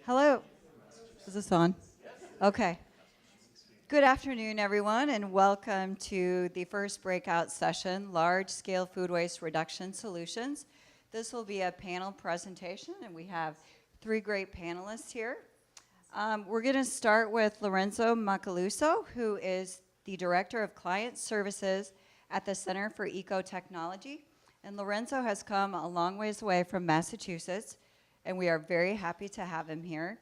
Hello. Is this on? Okay. Good afternoon, everyone, and welcome to the first breakout session, Large-Scale Food Waste Reduction Solutions. This will be a panel presentation, and we have three great panelists here. We're going to start with Lorenzo Macaluso, who is the Director of Client Services at the Center for EcoTechnology. And Lorenzo has come a long ways away from Massachusetts, and we are very happy to have him here.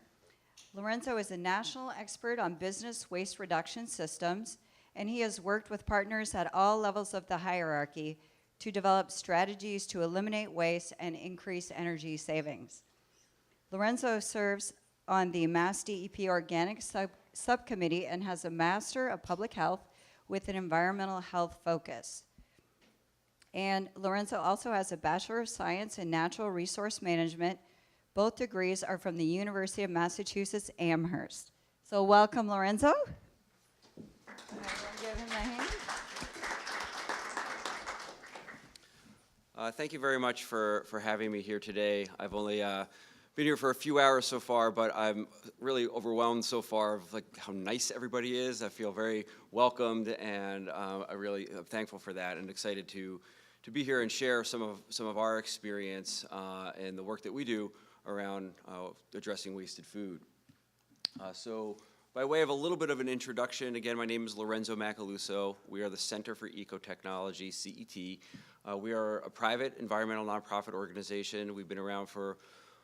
Lorenzo is a national expert on business waste reduction systems, and he has worked with partners at all levels of the hierarchy to develop strategies to eliminate waste and increase energy savings. Lorenzo serves on the Mass DEP Organix subcommittee and has a Master of Public Health with an environmental health focus. And Lorenzo also has a Bachelor of Science in Natural Resource Management. Both degrees are from the University of Massachusetts Amherst. So welcome, Lorenzo. Everyone give him a hand. Thank you very much for having me here today. I've only been here for a few hours so far, but I'm really overwhelmed so far of how nice everybody is. I feel very welcomed, and I really am thankful for that, and excited to be here and share some of our experience and the work that we do around addressing wasted food. So by way of a little bit of an introduction, again, my name is Lorenzo Macaluso. We are the Center for EcoTechnology, CET. We are a private environmental nonprofit organization. We've been around for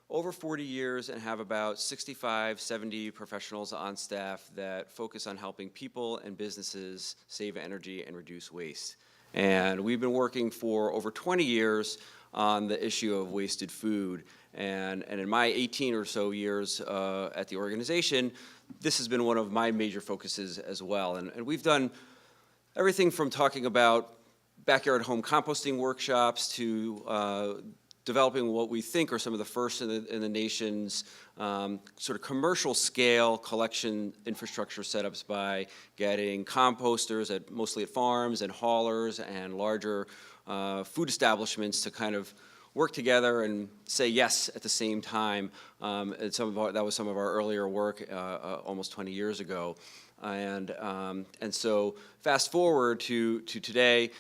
over 40 years and have about 65, 70 professionals on staff that focus on helping people and businesses save energy and reduce waste. And we've been working for over 20 years on the issue of wasted food. And in my 18 or so years at the organization, this has been one of my major focuses as well. And we've done everything from talking about backyard home composting workshops to developing what we think are some of the first in the nation's sort of commercial scale collection infrastructure setups by getting composters mostly at farms and haulers and larger food establishments to kind of work together and say yes at the same time. And that was some of our earlier work almost 20 years ago. And so fast forward to today,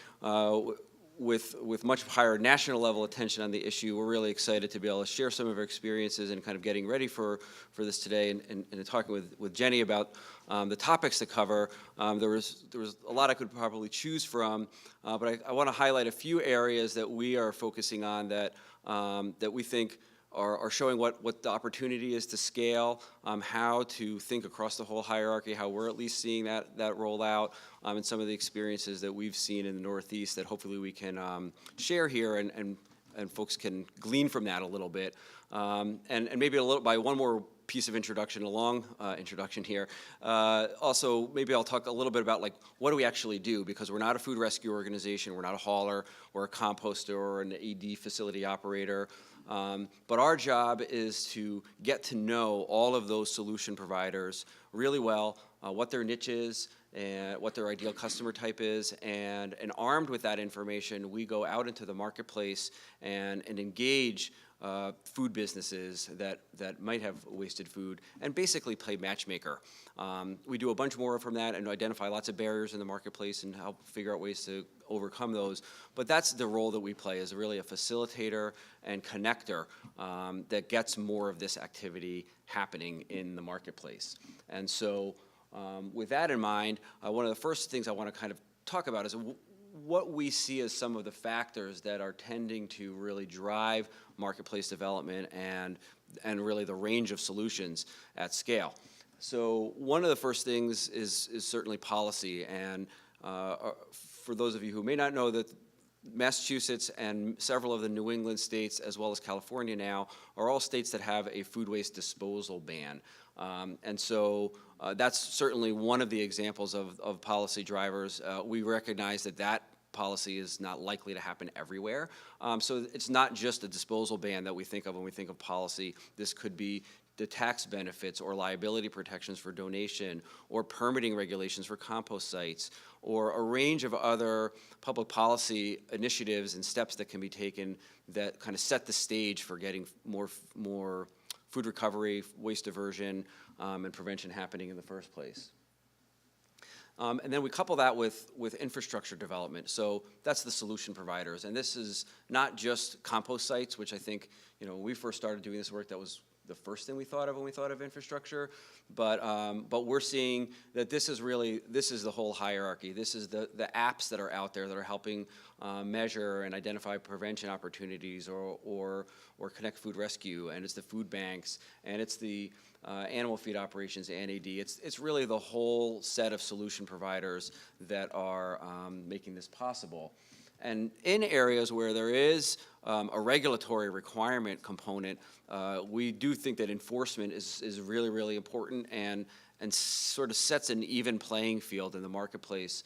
with much higher national level attention on the issue, we're really excited to be able to share some of our experiences and kind of getting ready for this today and talking with Jenny about the topics to cover. There was a lot I could probably choose from, but I want to highlight a few areas that we are focusing on that we think are showing what the opportunity is to scale, how to think across the whole hierarchy, how we're at least seeing that roll out, and some of the experiences that we've seen in the Northeast that hopefully we can share here and folks can glean from that a little bit. And maybe by one more piece of introduction, a long introduction here. Also, maybe I'll talk a little bit about what do we actually do, because we're not a food rescue organization, we're not a hauler or a composter or an AD facility operator. But our job is to get to know all of those solution providers really well, what their niche is, and what their ideal customer type is, and armed with that information, we go out into the marketplace and engage food businesses that might have wasted food and basically play matchmaker. We do a bunch more from that and identify lots of barriers in the marketplace and help figure out ways to overcome those. But that's the role that we play, as really a facilitator and connector that gets more of this activity happening in the marketplace. And so with that in mind, one of the first things I want to kind of talk about is what we see as some of the factors that are tending to really drive marketplace development and really the range of solutions at scale. So one of the first things is certainly policy. And for those of you who may not know, that Massachusetts and several of the New England states, as well as California now, are all states that have a food waste disposal ban. And so that's certainly one of the examples of policy drivers. We recognize that policy is not likely to happen everywhere. So it's not just a disposal ban that we think of when we think of policy. This could be the tax benefits or liability protections for donation or permitting regulations for compost sites or a range of other public policy initiatives and steps that can be taken that kind of set the stage for getting more food recovery, waste diversion, and prevention happening in the first place. And then we couple that with infrastructure development. So that's the solution providers. And this is not just compost sites, which I think, when we first started doing this work, that was the first thing we thought of when we thought of infrastructure. But we're seeing that this is the whole hierarchy. This is the apps that are out there that are helping measure and identify prevention opportunities or connect food rescue. And it's the food banks, and it's the animal feed operations, NAD. It's really the whole set of solution providers that are making this possible. And in areas where there is a regulatory requirement component, we do think that enforcement is really, really important and sort of sets an even playing field in the marketplace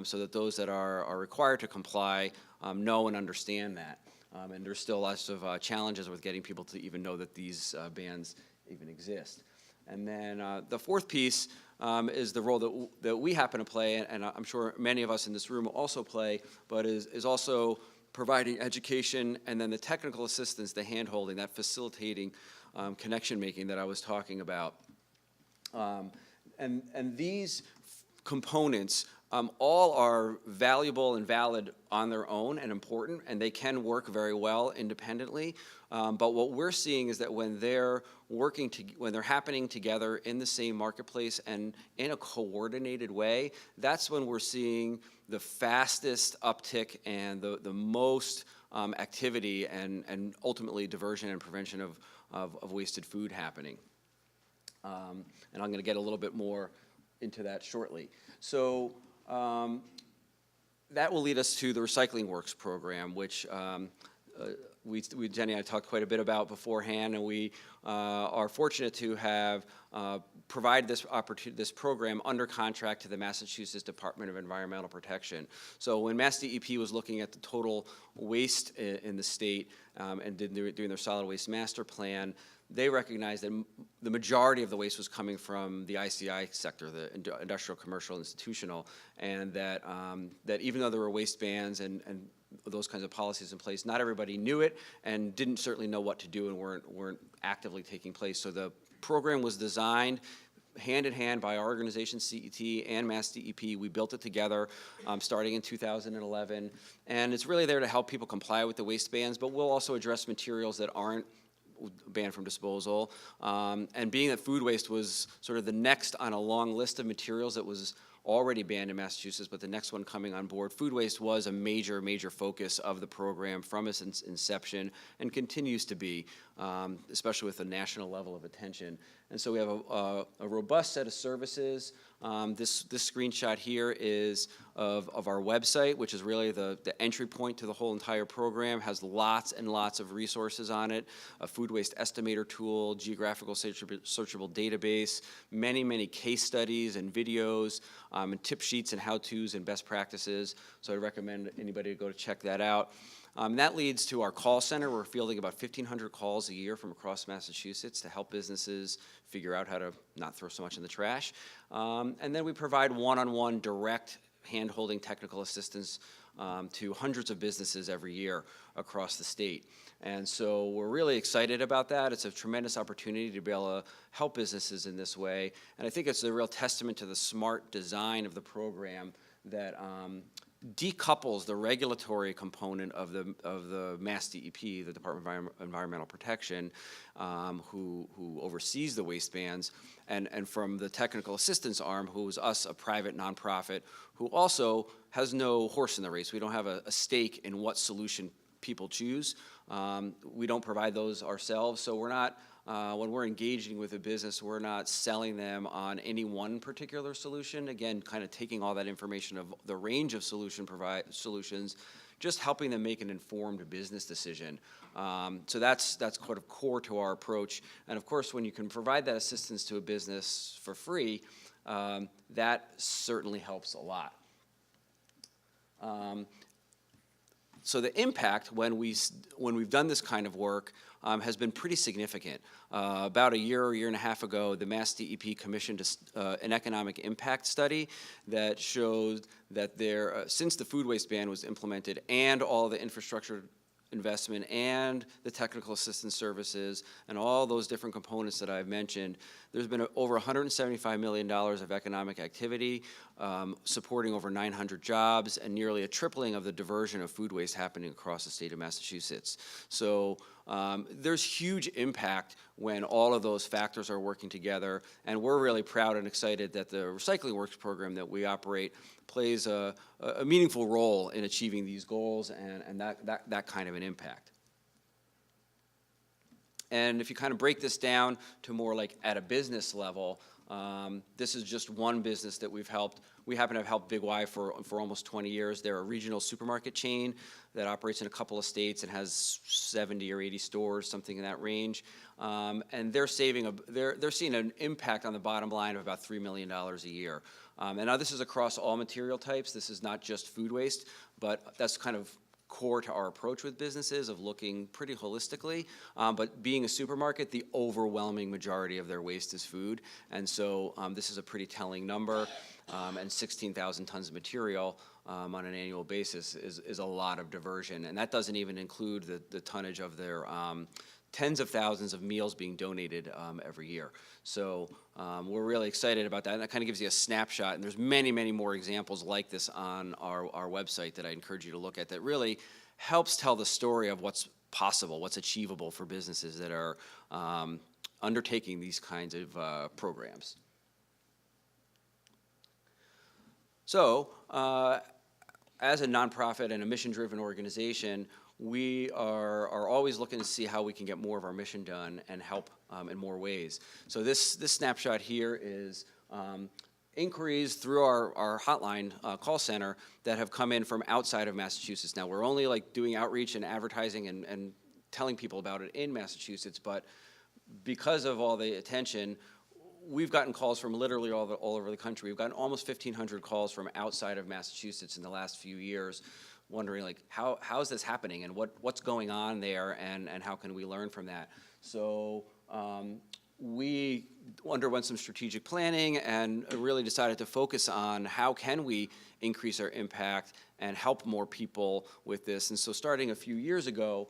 so that those that are required to comply know and understand that. And there's still lots of challenges with getting people to even know that these bans even exist. And then the fourth piece is the role that we happen to play, and I'm sure many of us in this room also play, but is also providing education and then the technical assistance, the hand-holding, that facilitating connection-making that I was talking about. And these components all are valuable and valid on their own and important, and they can work very well independently. But what we're seeing is that when they're when they're happening together in the same marketplace and in a coordinated way, that's when we're seeing the fastest uptick and the most activity and ultimately diversion and prevention of wasted food happening. And I'm going to get a little bit more into that shortly. So that will lead us to the Recycling Works program, which Jenny and I talked quite a bit about beforehand, and we are fortunate to have provided this program under contract to the Massachusetts Department of Environmental Protection. So when Mass DEP was looking at the total waste in the state and doing their solid waste master plan, they recognized that the majority of the waste was coming from the ICI sector, the industrial, commercial, institutional, and that even though there were waste bans and those kinds of policies in place, not everybody knew it and didn't certainly know what to do and weren't actively taking place. So the program was designed hand in hand by our organization, CET, and Mass DEP. We built it together starting in 2011, and it's really there to help people comply with the waste bans, but we'll also address materials that aren't banned from disposal. And being that food waste was sort of the next on a long list of materials that was already banned in Massachusetts, but the next one coming on board, food waste was a major, major focus of the program from its inception and continues to be, especially with the national level of attention. And so we have a robust set of services. This screenshot here is of our website, which is really the entry point to the whole entire program, has lots and lots of resources on it, a food waste estimator tool, geographical searchable database, many, many case studies and videos, and tip sheets and how-tos and best practices. So I recommend anybody to go to check that out. That leads to our call center. We're fielding about 1,500 calls a year from across Massachusetts to help businesses figure out how to not throw so much in the trash. And then we provide one-on-one direct hand-holding technical assistance to hundreds of businesses every year across the state. And so we're really excited about that. It's a tremendous opportunity to be able to help businesses in this way. And I think it's a real testament to the smart design of the program that decouples the regulatory component of the Mass DEP, the Department of Environmental Protection, who oversees the waste bans, and from the technical assistance arm, who is us, a private nonprofit, who also has no horse in the race. We don't have a stake in what solution people choose. We don't provide those ourselves, so we're not. When we're engaging with a business, we're not selling them on any one particular solution. Again, kind of taking all that information of the range of solutions, just helping them make an informed business decision. So that's kind of core to our approach. And of course, when you can provide that assistance to a business for free, that certainly helps a lot. So the impact when we've done this kind of work has been pretty significant. About a year and a half ago, the Mass DEP commissioned an economic impact study that showed that since the food waste ban was implemented and all the infrastructure investment and the technical assistance services and all those different components that I've mentioned, there's been over $175 million of economic activity, supporting over 900 jobs, and nearly a tripling of the diversion of food waste happening across the state of Massachusetts. So there's huge impact when all of those factors are working together, and we're really proud and excited that the Recycling Works program that we operate plays a meaningful role in achieving these goals and that kind of an impact. And if you kind of break this down to more like at a business level, this is just one business that we've helped. We happen to have helped Big Y for almost 20 years. They're a regional supermarket chain that operates in a couple of states and has 70 or 80 stores, something in that range. And they're seeing an impact on the bottom line of about $3 million a year. And now this is across all material types. This is not just food waste, but that's kind of core to our approach with businesses of looking pretty holistically. But being a supermarket, the overwhelming majority of their waste is food. And so this is a pretty telling number. And 16,000 tons of material on an annual basis is a lot of diversion. And that doesn't even include the tonnage of their tens of thousands of meals being donated every year. So we're really excited about that, and that kind of gives you a snapshot, and there's many, many more examples like this on our website that I encourage you to look at that really helps tell the story of what's possible, what's achievable for businesses that are undertaking these kinds of programs. So as a nonprofit and a mission-driven organization, we are always looking to see how we can get more of our mission done and help in more ways. So this snapshot here is inquiries through our hotline call center that have come in from outside of Massachusetts. Now, we're only like doing outreach and advertising and telling people about it in Massachusetts, but because of all the attention, we've gotten calls from literally all over the country. We've gotten almost 1,500 calls from outside of Massachusetts in the last few years, wondering like how is this happening and what's going on there and how can we learn from that. So we underwent some strategic planning and really decided to focus on how can we increase our impact and help more people with this. And so starting a few years ago,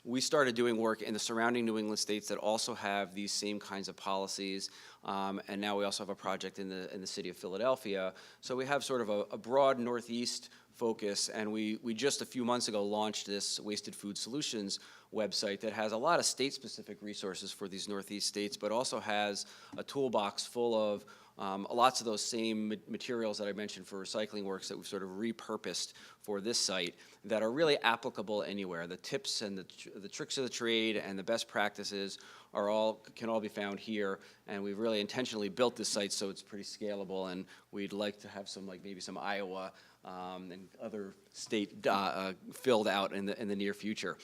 we started doing work in the surrounding New England states that also have these same kinds of policies, and now we also have a project in the city of Philadelphia. So we have sort of a broad Northeast focus, and we just a few months ago launched this Wasted Food Solutions website that has a lot of state-specific resources for these Northeast states, but also has a toolbox full of lots of those same materials that I mentioned for Recycling Works that we've sort of repurposed for this site that are really applicable anywhere. The tips and the tricks of the trade and the best practices can all be found here, and we've really intentionally built this site so it's pretty scalable, and we'd like to have maybe some Iowa and other state filled out in the near future.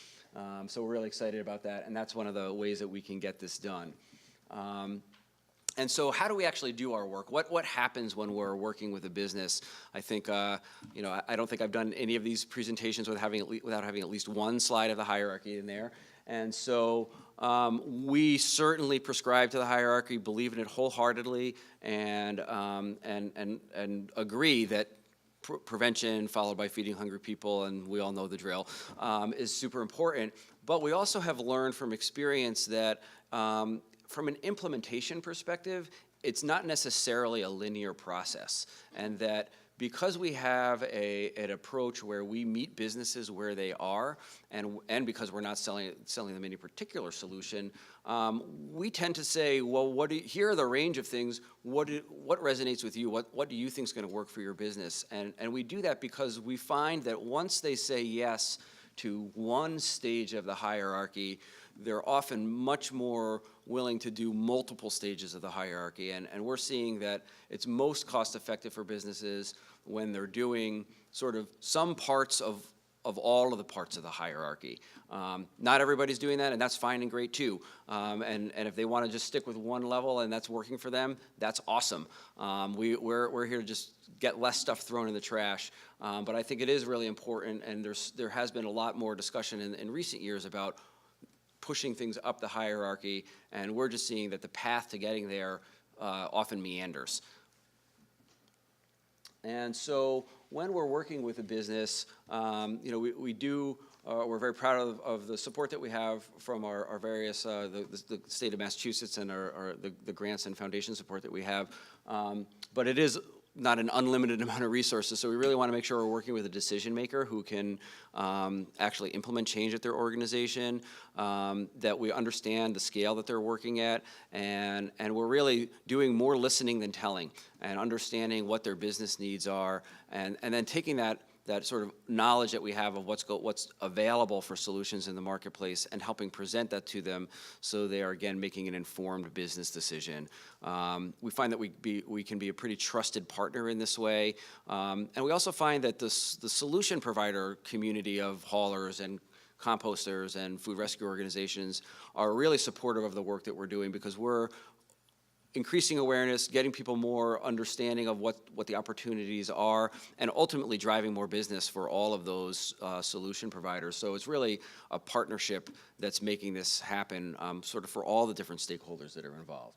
So we're really excited about that, and that's one of the ways that we can get this done. And so how do we actually do our work? What happens when we're working with a business? I think, I don't think I've done any of these presentations without having at least one slide of the hierarchy in there. And so we certainly prescribe to the hierarchy, believe in it wholeheartedly, and agree that prevention followed by feeding hungry people, and we all know the drill, is super important. But we also have learned from experience that from an implementation perspective, it's not necessarily a linear process, and that because we have an approach where we meet businesses where they are, and because we're not selling them any particular solution, we tend to say, well, here are the range of things. What resonates with you? What do you think is going to work for your business? And we do that because we find that once they say yes to one stage of the hierarchy, they're often much more willing to do multiple stages of the hierarchy. And we're seeing that it's most cost effective for businesses when they're doing sort of some parts of all of the parts of the hierarchy. Not everybody's doing that, and that's fine and great too. And if they want to just stick with one level and that's working for them, that's awesome. We're here to just get less stuff thrown in the trash. But I think it is really important, and there has been a lot more discussion in recent years about pushing things up the hierarchy, and we're just seeing that the path to getting there often meanders. And so when we're working with a business, we do we're very proud of the support that we have from our various, the state of Massachusetts and the grants and foundation support that we have. But it is not an unlimited amount of resources, so we really want to make sure we're working with a decision maker who can actually implement change at their organization, that we understand the scale that they're working at, and we're really doing more listening than telling, and understanding what their business needs are, and then taking that sort of knowledge that we have of what's available for solutions in the marketplace and helping present that to them so they are, again, making an informed business decision. We find that we can be a pretty trusted partner in this way. And we also find that the solution provider community of haulers and composters and food rescue organizations are really supportive of the work that we're doing, because we're increasing awareness, getting people more understanding of what the opportunities are, and ultimately driving more business for all of those solution providers. So it's really a partnership that's making this happen sort of for all the different stakeholders that are involved.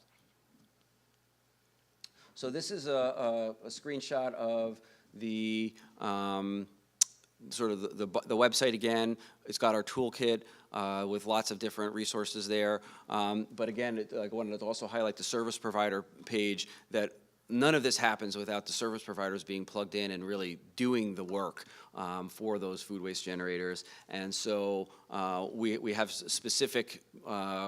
So this is a screenshot of the sort of the website again. It's got our toolkit with lots of different resources there. But again, I wanted to also highlight the service provider page, that none of this happens without the service providers being plugged in and really doing the work for those food waste generators. And so we have specific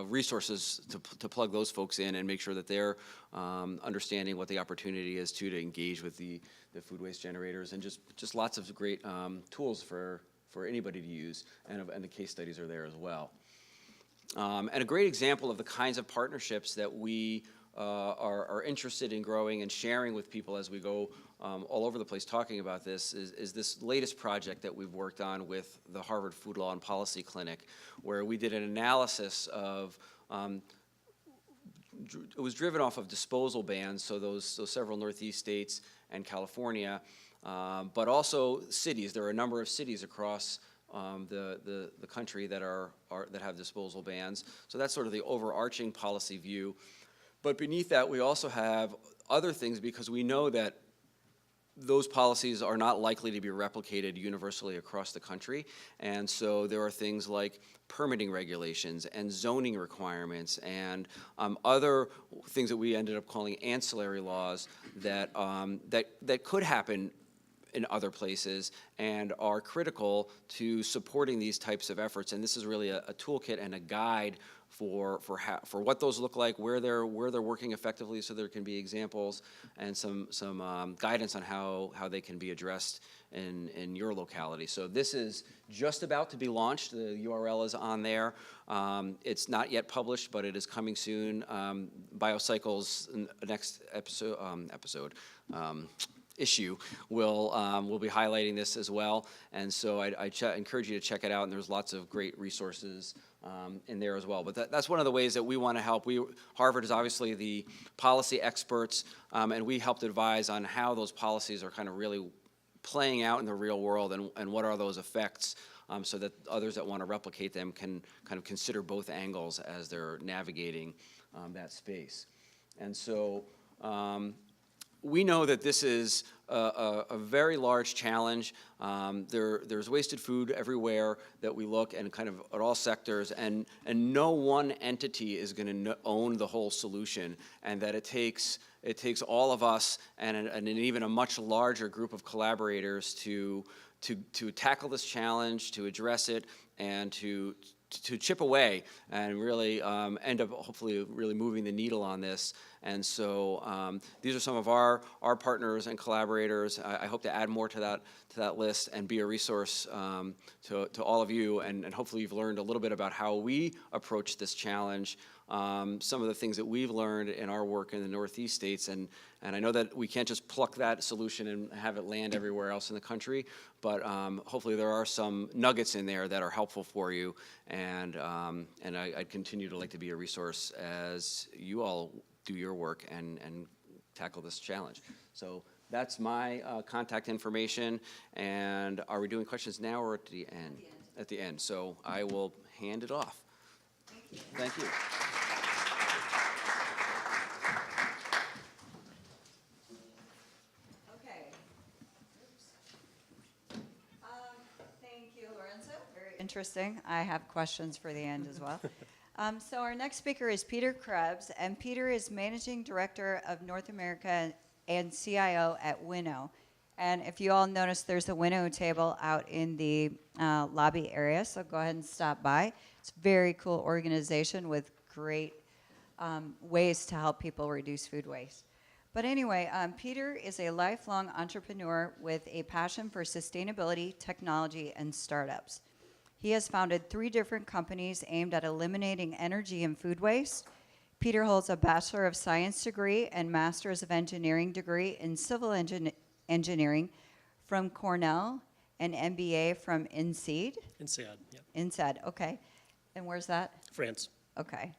resources to plug those folks in and make sure that they're understanding what the opportunity is to engage with the food waste generators, and just lots of great tools for anybody to use, and the case studies are there as well. And a great example of the kinds of partnerships that we are interested in growing and sharing with people as we go all over the place talking about this is this latest project that we've worked on with the Harvard Food Law and Policy Clinic, where we did an analysis of it was driven off of disposal bans, so those several Northeast states and California, but also cities. There are a number of cities across the country that that have disposal bans. So that's sort of the overarching policy view. But beneath that, we also have other things, because we know that those policies are not likely to be replicated universally across the country. And so there are things like permitting regulations and zoning requirements and other things that we ended up calling ancillary laws that could happen in other places and are critical to supporting these types of efforts. And this is really a toolkit and a guide for what those look like, where they're working effectively, so there can be examples and some guidance on how they can be addressed in your locality. So this is just about to be launched. The URL is on there. It's not yet published, but it is coming soon. BioCycle's next issue will be highlighting this as well, and so I encourage you to check it out, and there's lots of great resources in there as well. But that's one of the ways that we want to help. Harvard is obviously the policy experts, and we helped advise on how those policies are kind of really playing out in the real world, and what are those effects, so that others that want to replicate them can kind of consider both angles as they're navigating that space. And so we know that this is a very large challenge. There's wasted food everywhere that we look, and kind of at all sectors, and no one entity is going to own the whole solution, and that it takes all of us and even a much larger group of collaborators to tackle this challenge, to address it, and to chip away and really end up hopefully really moving the needle on this. And so these are some of our partners and collaborators. I hope to add more to that list and be a resource to all of you, and hopefully you've learned a little bit about how we approach this challenge, some of the things that we've learned in our work in the Northeast states, and I know that we can't just pluck that solution and have it land everywhere else in the country, but hopefully there are some nuggets in there that are helpful for you, and I'd continue to like to be a resource as you all do your work and tackle this challenge. So that's my contact information, and are we doing questions now or at the end? At the end. So I will hand it off. Thank you. interesting. I have questions for the end as well. So our next speaker is Peter Krebs, and Peter is Managing Director of North America and CIO at Winnow. And if you all notice, there's a Winnow table out in the lobby area, so go ahead and stop by. It's a very cool organization with great ways to help people reduce food waste. But anyway, Peter is a lifelong entrepreneur with a passion for sustainability, technology, and startups. He has founded 3 different companies aimed at eliminating energy and food waste. Peter holds a Bachelor of Science degree and Master's of Engineering degree in Civil Engineering from Cornell, an MBA from INSEAD. INSEAD, yep. INSEAD, okay. And where's that? France. Okay.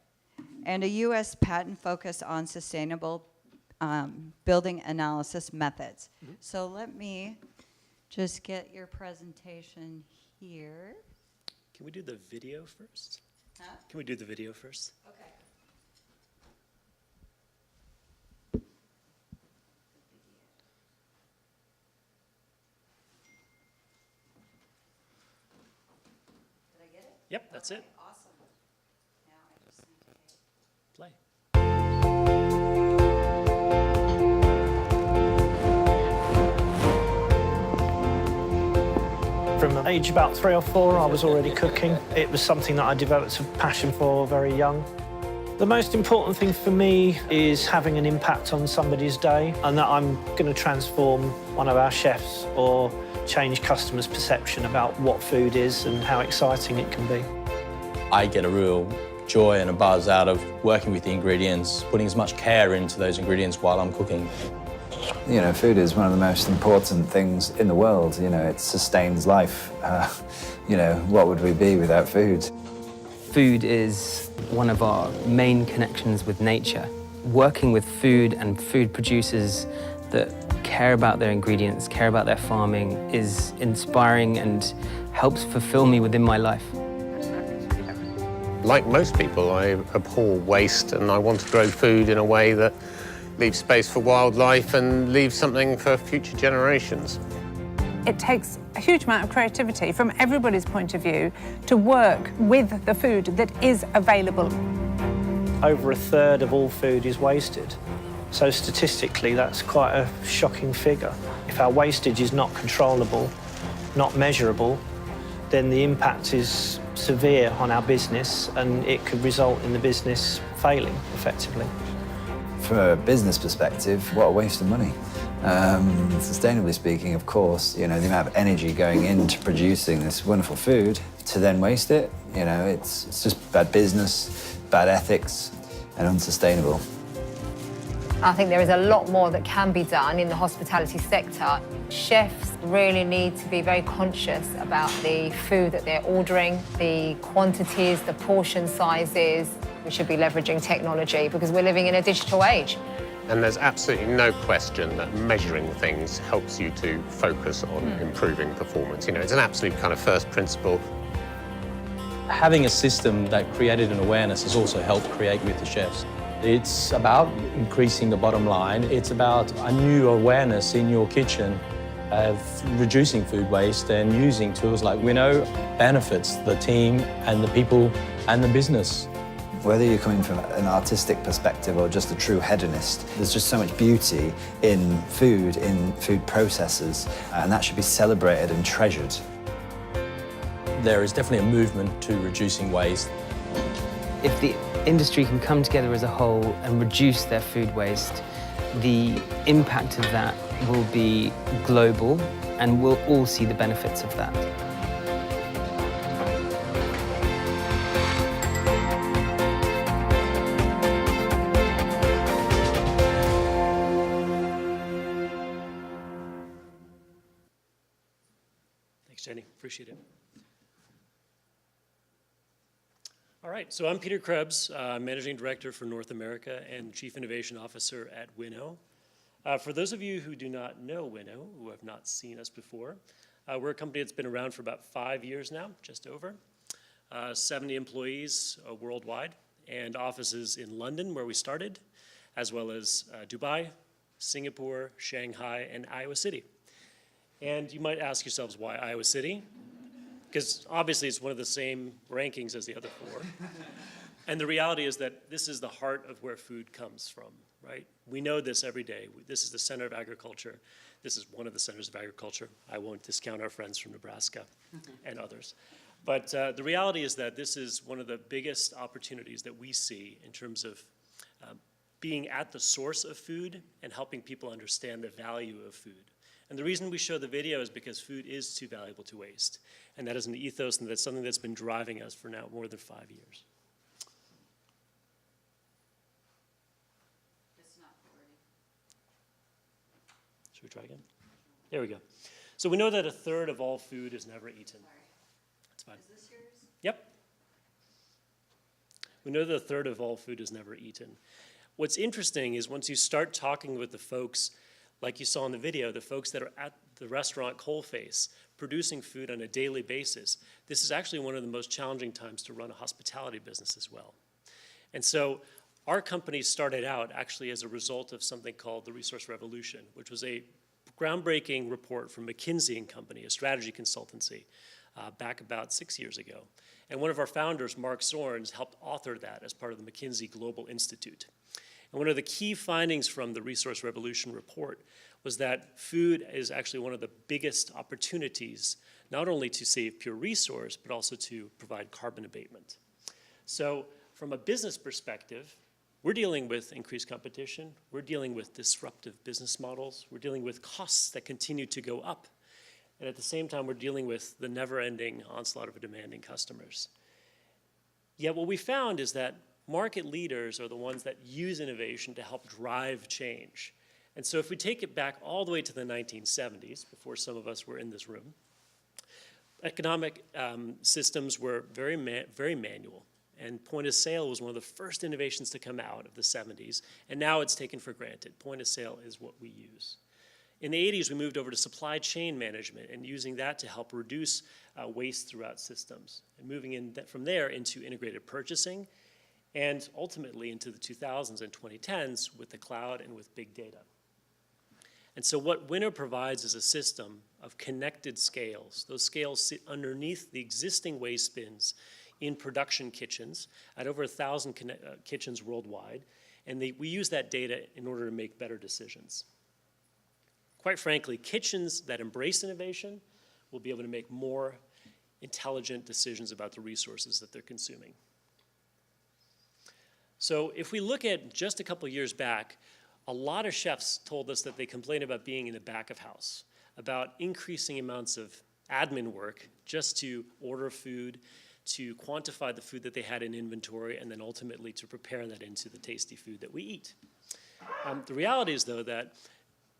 And a U.S. patent focus on sustainable building analysis methods. Mm-hmm. So let me just get your presentation here. Can we do the video first? Huh? Can we do the video first? Okay. Did I get it? Yep, that's it. Awesome. Now I just need to hit Play. From age about 3 or 4, I was already cooking. It was something that I developed a passion for very young. The most important thing for me is having an impact on somebody's day, and that I'm going to transform one of our chefs or change customers' perception about what food is and how exciting it can be. I get a real joy and a buzz out of working with the ingredients, putting as much care into those ingredients while I'm cooking. You know, food is one of the most important things in the world. You know, it sustains life. You know, what would we be without food? Food is one of our main connections with nature. Working with food and food producers that care about their ingredients, care about their farming is inspiring and helps fulfill me within my life. Like most people, I abhor waste, and I want to grow food in a way that leaves space for wildlife and leaves something for future generations. It takes a huge amount of creativity from everybody's point of view to work with the food that is available. Over 1/3 of all food is wasted. So statistically, that's quite a shocking figure. If our wastage is not controllable, not measurable, then the impact is severe on our business, and it could result in the business failing effectively. From a business perspective, what a waste of money. Sustainably speaking, of course, you know, the amount of energy going into producing this wonderful food to then waste it, you know, it's just bad business, bad ethics, and unsustainable. I think there is a lot more that can be done in the hospitality sector. Chefs really need to be very conscious about the food that they're ordering, the quantities, the portion sizes. We should be leveraging technology because we're living in a digital age. And there's absolutely no question that measuring things helps you to focus on improving performance. You know, it's an absolute kind of first principle. Having a system that created an awareness has also helped create with the chefs. It's about increasing the bottom line. It's about a new awareness in your kitchen of reducing food waste, and using tools like Winnow benefits the team and the people and the business. Whether you're coming from an artistic perspective or just a true hedonist, there's just so much beauty in food processes, and that should be celebrated and treasured. There is definitely a movement to reducing waste. If the industry can come together as a whole and reduce their food waste, the impact of that will be global, and we'll all see the benefits of that. Thanks, Jenny. Appreciate it. All right, so I'm Peter Krebs, Managing Director for North America and Chief Innovation Officer at Winnow. For those of you who do not know Winnow, who have not seen us before, we're a company that's been around for about 5 years now, just over. 70 employees worldwide, and offices in London, where we started, as well as Dubai, Singapore, Shanghai, and Iowa City. And you might ask yourselves, why Iowa City? because obviously it's one of the same rankings as the other 4. And the reality is that this is the heart of where food comes from, right? We know this every day. This is the center of agriculture. This is one of the centers of agriculture. I won't discount our friends from Nebraska and others. But the reality is that this is one of the biggest opportunities that we see in terms of being at the source of food and helping people understand the value of food. And the reason we show the video is because food is too valuable to waste. And that is an ethos, and that's something that's been driving us for now more than 5 years. Should we try again? There we go. So we know that 1/3 of all food is never eaten. That's fine. Is this yours? Yep. We know that 1/3 of all food is never eaten. What's interesting is once you start talking with the folks, like you saw in the video, the folks that are at the restaurant coalface producing food on a daily basis, this is actually one of the most challenging times to run a hospitality business as well. And so our company started out actually as a result of something called the Resource Revolution, which was a groundbreaking report from McKinsey & Company, a strategy consultancy, back about 6 years ago. And one of our founders, Mark Zorns, helped author that as part of the McKinsey Global Institute. And one of the key findings from the Resource Revolution report was that food is actually one of the biggest opportunities, not only to save pure resource, but also to provide carbon abatement. So from a business perspective, we're dealing with increased competition, we're dealing with disruptive business models, we're dealing with costs that continue to go up. And at the same time, we're dealing with the never-ending onslaught of demanding customers. Yet what we found is that market leaders are the ones that use innovation to help drive change. And so if we take it back all the way to the 1970s, before some of us were in this room, economic systems were very manual. And point of sale was one of the first innovations to come out of the 70s, and now it's taken for granted. Point of sale is what we use. In the 80s, we moved over to supply chain management and using that to help reduce waste throughout systems, and moving in from there into integrated purchasing, and ultimately into the 2000s and 2010s with the cloud and with big data. And so what Winnow provides is a system of connected scales. Those scales sit underneath the existing waste bins in production kitchens at over 1,000 kitchens worldwide, and we use that data in order to make better decisions. Quite frankly, kitchens that embrace innovation will be able to make more intelligent decisions about the resources that they're consuming. So if we look at just a couple years back, a lot of chefs told us that they complain about being in the back of house, about increasing amounts of admin work just to order food, to quantify the food that they had in inventory, and then ultimately to prepare that into the tasty food that we eat. The reality is, though, that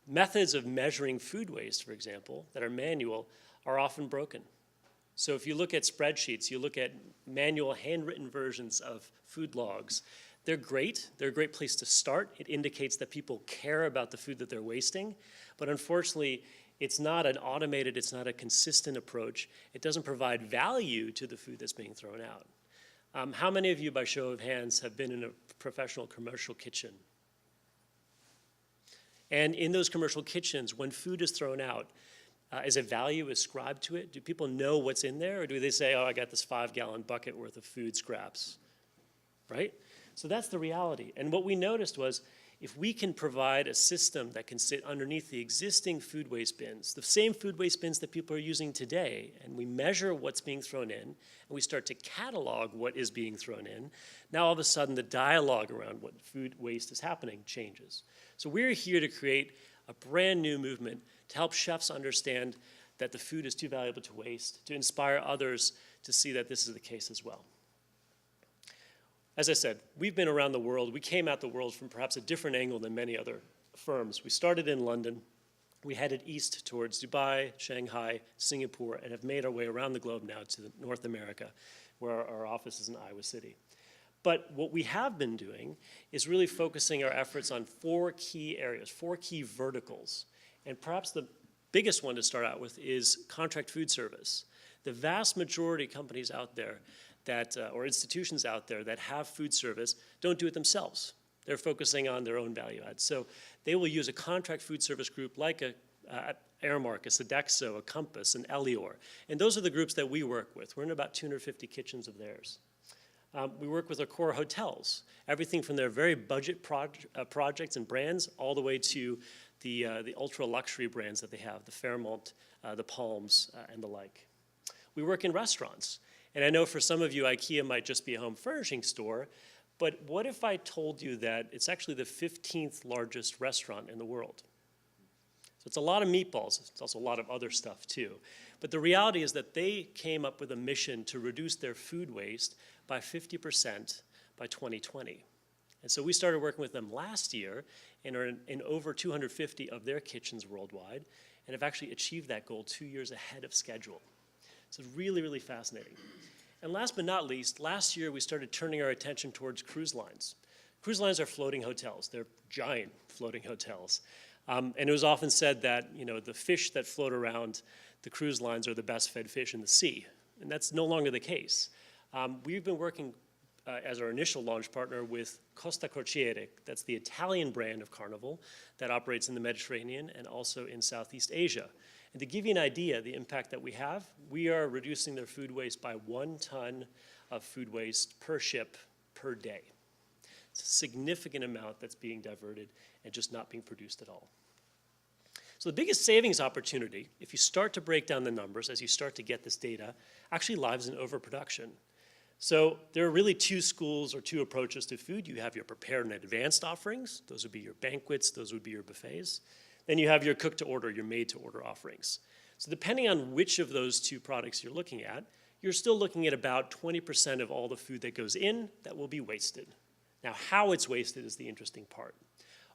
methods of measuring food waste, for example, that are manual, are often broken. So if you look at spreadsheets, you look at manual handwritten versions of food logs, they're great. They're a great place to start. It indicates that people care about the food that they're wasting, but unfortunately, it's not an automated, it's not a consistent approach. It doesn't provide value to the food that's being thrown out. How many of you, by show of hands, have been in a professional commercial kitchen? And in those commercial kitchens, when food is thrown out, is a value ascribed to it? Do people know what's in there, or do they say, oh, I got this 5-gallon bucket worth of food scraps, right? So that's the reality. And what we noticed was, if we can provide a system that can sit underneath the existing food waste bins, the same food waste bins that people are using today, and we measure what's being thrown in, and we start to catalog what is being thrown in, now all of a sudden the dialogue around what food waste is happening changes. So we're here to create a brand new movement to help chefs understand that the food is too valuable to waste, to inspire others to see that this is the case as well. As I said, we've been around the world. We came at the world from perhaps a different angle than many other firms. We started in London. We headed east towards Dubai, Shanghai, Singapore, and have made our way around the globe now to North America, where our office is in Iowa City. But what we have been doing is really focusing our efforts on 4 key areas, 4 key verticals. And perhaps the biggest one to start out with is contract food service. The vast majority of companies out there that, or institutions out there that have food service don't do it themselves. They're focusing on their own value add. So they will use a contract food service group like a Aramark, a Sodexo, a Compost, an Elior. And those are the groups that we work with. We're in about 250 kitchens of theirs. We work with our core hotels, everything from their very budget projects and brands all the way to the ultra luxury brands that they have, the Fairmont, the Palms, and the like. We work in restaurants. And I know for some of you, IKEA might just be a home furnishing store, but what if I told you that it's actually the 15th largest restaurant in the world? So it's a lot of meatballs. It's also a lot of other stuff too. But the reality is that they came up with a mission to reduce their food waste by 50% by 2020. And so we started working with them last year and are in over 250 of their kitchens worldwide and have actually achieved that goal 2 years ahead of schedule. So it's really, really fascinating. And last but not least, last year we started turning our attention towards cruise lines. Cruise lines are floating hotels. They're giant floating hotels. And it was often said that, you know, the fish that float around the cruise lines are the best fed fish in the sea. And that's no longer the case. We've been working as our initial launch partner with Costa Crociere. That's the Italian brand of Carnival that operates in the Mediterranean and also in Southeast Asia. And to give you an idea, the impact that we have, we are reducing their food waste by 1 ton of food waste per ship per day. It's a significant amount that's being diverted and just not being produced at all. So the biggest savings opportunity, if you start to break down the numbers, as you start to get this data, actually lies in overproduction. So there are really 2 schools or 2 approaches to food. You have your prepared and advanced offerings. Those would be your banquets. Those would be your buffets. Then you have your cook-to-order, your made-to-order offerings. So depending on which of those 2 products you're looking at, you're still looking at about 20% of all the food that goes in that will be wasted. Now, how it's wasted is the interesting part.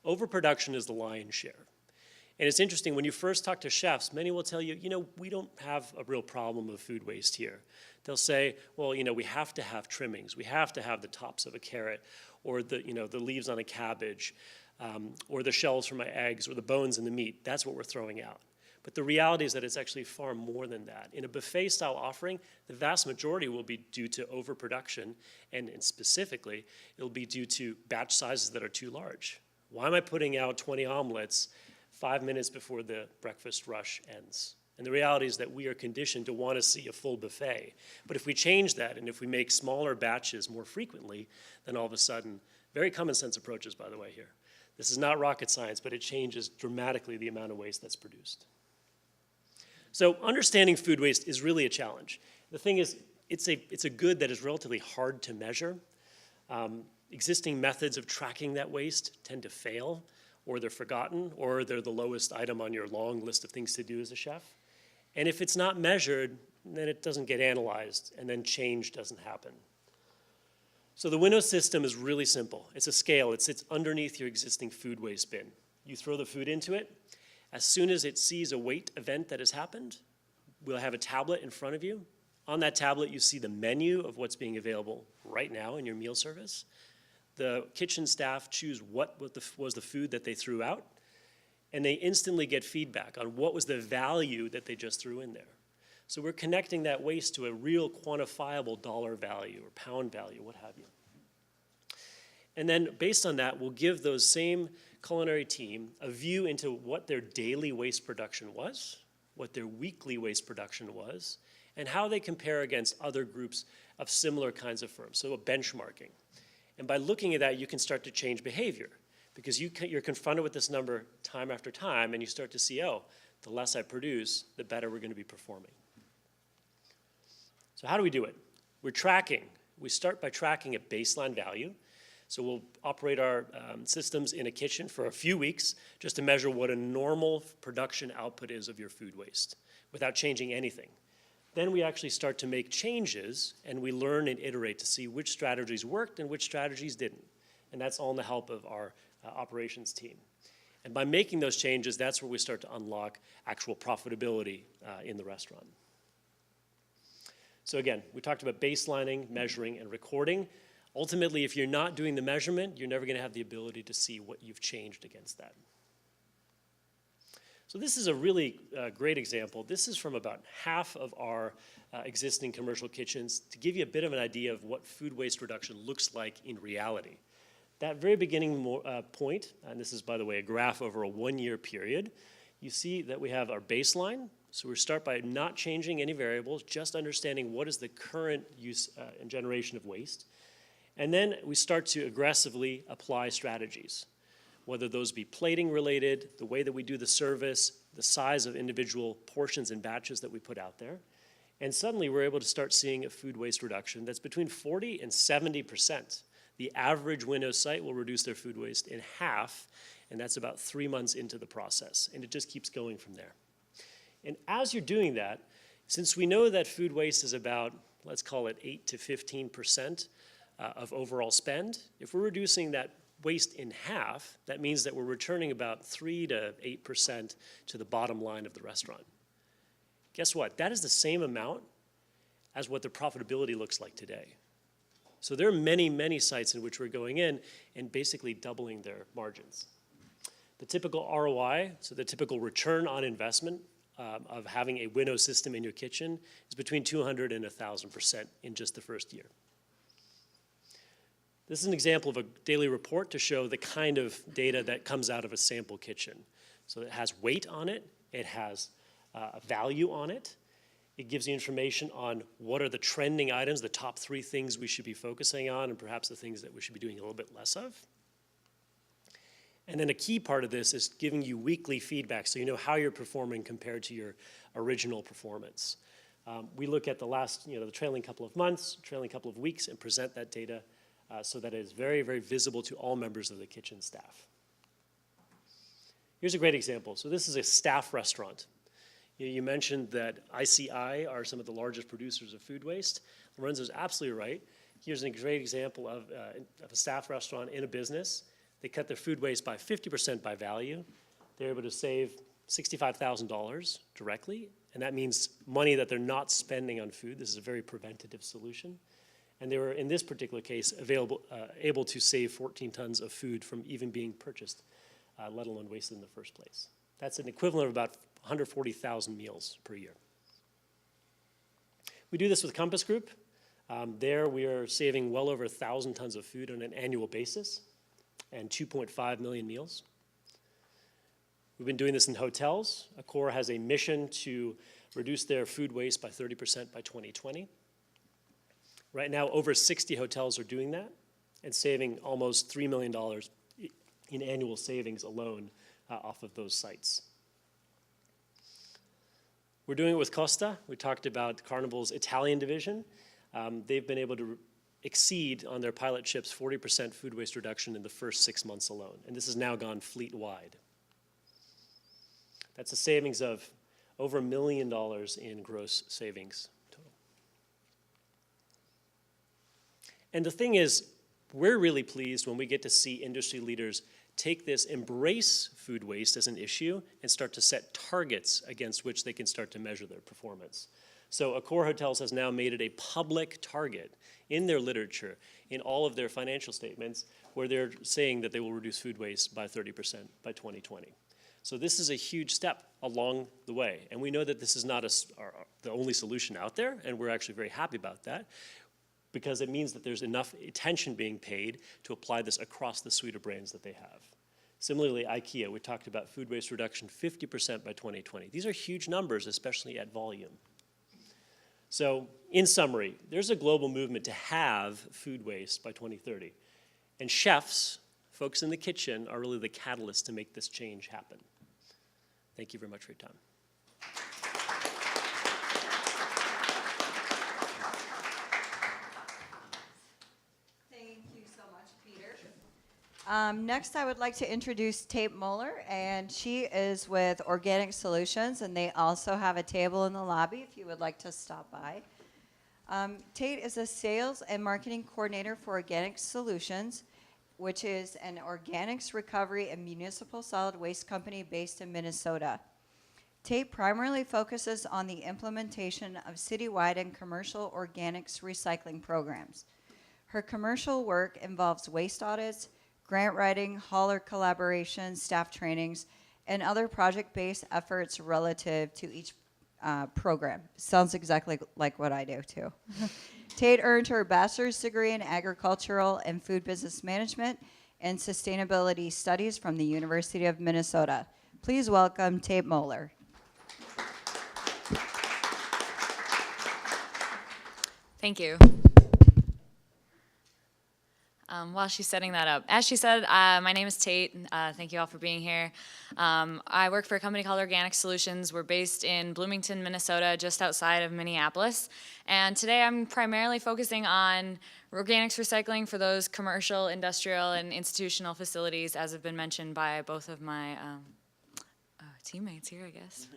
Overproduction is the lion's share. And it's interesting, when you first talk to chefs, many will tell you, you know, we don't have a real problem of food waste here. They'll say, well, you know, we have to have trimmings. We have to have the tops of a carrot or the, you know, the leaves on a cabbage or the shells from my eggs or the bones in the meat. That's what we're throwing out. But the reality is that it's actually far more than that. In a buffet-style offering, the vast majority will be due to overproduction, and specifically, it'll be due to batch sizes that are too large. Why am I putting out 20 omelets 5 minutes before the breakfast rush ends? And the reality is that we are conditioned to want to see a full buffet. But if we change that, and if we make smaller batches more frequently, then all of a sudden, very common sense approaches, by the way, here. This is not rocket science, but it changes dramatically the amount of waste that's produced. So understanding food waste is really a challenge. The thing is, it's a good that is relatively hard to measure. Existing methods of tracking that waste tend to fail, or they're forgotten, or they're the lowest item on your long list of things to do as a chef. And if it's not measured, then it doesn't get analyzed, and then change doesn't happen. So the Winnow system is really simple. It's a scale. It sits underneath your existing food waste bin. You throw the food into it. As soon as it sees a weight event that has happened, we'll have a tablet in front of you. On that tablet, you see the menu of what's being available right now in your meal service. The kitchen staff choose what was the food that they threw out, and they instantly get feedback on what was the value that they just threw in there. So we're connecting that waste to a real quantifiable dollar value or pound value, what have you. And then based on that, we'll give those same culinary team a view into what their daily waste production was, what their weekly waste production was, and how they compare against other groups of similar kinds of firms, so a benchmarking. And by looking at that, you can start to change behavior because you're confronted with this number time after time, and you start to see, oh, the less I produce, the better we're going to be performing. So how do we do it? We're tracking. We start by tracking a baseline value. So we'll operate our systems in a kitchen for a few weeks just to measure what a normal production output is of your food waste without changing anything. Then we actually start to make changes, and we learn and iterate to see which strategies worked and which strategies didn't. And that's all in the help of our operations team. And by making those changes, that's where we start to unlock actual profitability in the restaurant. So again, we talked about baselining, measuring, and recording. Ultimately, if you're not doing the measurement, you're never going to have the ability to see what you've changed against that. So this is a really great example. This is from about half of our existing commercial kitchens to give you a bit of an idea of what food waste reduction looks like in reality. That very beginning point, and this is, by the way, a graph over a 1-year period, you see that we have our baseline. So we start by not changing any variables, just understanding what is the current use and generation of waste. And then we start to aggressively apply strategies, whether those be plating related, the way that we do the service, the size of individual portions and batches that we put out there. And suddenly we're able to start seeing a food waste reduction that's between 40 and 70%. The average Winnow site will reduce their food waste in half, and that's about 3 months into the process. And it just keeps going from there. And as you're doing that, since we know that food waste is about, let's call it 8 to 15% of overall spend, if we're reducing that waste in half, that means that we're returning about 3 to 8% to the bottom line of the restaurant. Guess what? That is the same amount as what the profitability looks like today. So there are many, many sites in which we're going in and basically doubling their margins. The typical ROI, so the typical return on investment of having a Winnow system in your kitchen is between 200 and 1,000% in just the first year. This is an example of a daily report to show the kind of data that comes out of a sample kitchen. So it has weight on it, it has a value on it, it gives you information on what are the trending items, the top 3 things we should be focusing on, and perhaps the things that we should be doing a little bit less of. And then a key part of this is giving you weekly feedback so you know how you're performing compared to your original performance. We look at the last, the trailing couple of months, trailing couple of weeks, and present that data so that it is very, very visible to all members of the kitchen staff. Here's a great example. So this is a staff restaurant. You mentioned that ICI are some of the largest producers of food waste. Lorenzo's absolutely right. Here's a great example of a staff restaurant in a business. They cut their food waste by 50% by value. They're able to save $65,000 directly, and that means money that they're not spending on food. This is a very preventative solution. And they were, in this particular case, able to save 14 tons of food from even being purchased, let alone wasted in the first place. That's an equivalent of about 140,000 meals per year. We do this with Compost Group. There we are saving well over 1,000 tons of food on an annual basis and 2.5 million meals. We've been doing this in hotels. Accor has a mission to reduce their food waste by 30% by 2020. Right now, over 60 hotels are doing that and saving almost $3 million in annual savings alone off of those sites. We're doing it with Costa. We talked about Carnival's Italian division. They've been able to exceed on their pilot ships 40% food waste reduction in the first 6 months alone, and this has now gone fleet-wide. That's a savings of over $1 million in gross savings total. And the thing is, we're really pleased when we get to see industry leaders take this, embrace food waste as an issue, and start to set targets against which they can start to measure their performance. So Accor Hotels has now made it a public target in their literature, in all of their financial statements, where they're saying that they will reduce food waste by 30% by 2020. So this is a huge step along the way. And we know that this is not the only solution out there, and we're actually very happy about that, because it means that there's enough attention being paid to apply this across the suite of brands that they have. Similarly, IKEA, we talked about food waste reduction 50% by 2020. These are huge numbers, especially at volume. So in summary, there's a global movement to have food waste by 2030. And chefs, folks in the kitchen, are really the catalyst to make this change happen. Thank you very much for your time. Thank you so much, Peter. Next, I would like to introduce Tate Moeller, and she is with Organix Solutions, and they also have a table in the lobby if you would like to stop by. Tate is a sales and marketing coordinator for Organix Solutions, which is an organics recovery and municipal solid waste company based in Minnesota. Tate primarily focuses on the implementation of citywide and commercial organics recycling programs. Her commercial work involves waste audits, grant writing, hauler collaboration, staff trainings, and other project-based efforts relative to each program. Sounds exactly like what I do, too. Tate earned her bachelor's degree in agricultural and food business management and sustainability studies from the University of Minnesota. Please welcome Tate Moeller. Thank you. While she's setting that up, as she said, my name is Tate. Thank you all for being here. I work for a company called Organix Solutions. We're based in Bloomington, Minnesota, just outside of Minneapolis. And today I'm primarily focusing on organics recycling for those commercial, industrial, and institutional facilities, as have been mentioned by both of my teammates here, I guess.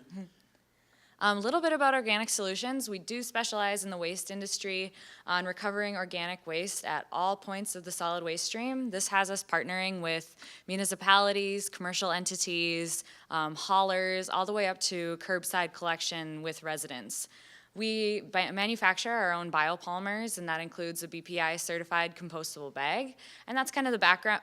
A little bit about Organic Solutions. We do specialize in the waste industry on recovering organic waste at all points of the solid waste stream. This has us partnering with municipalities, commercial entities, haulers, all the way up to curbside collection with residents. We manufacture our own biopolymers, and that includes a BPI-certified compostable bag. And that's kind of the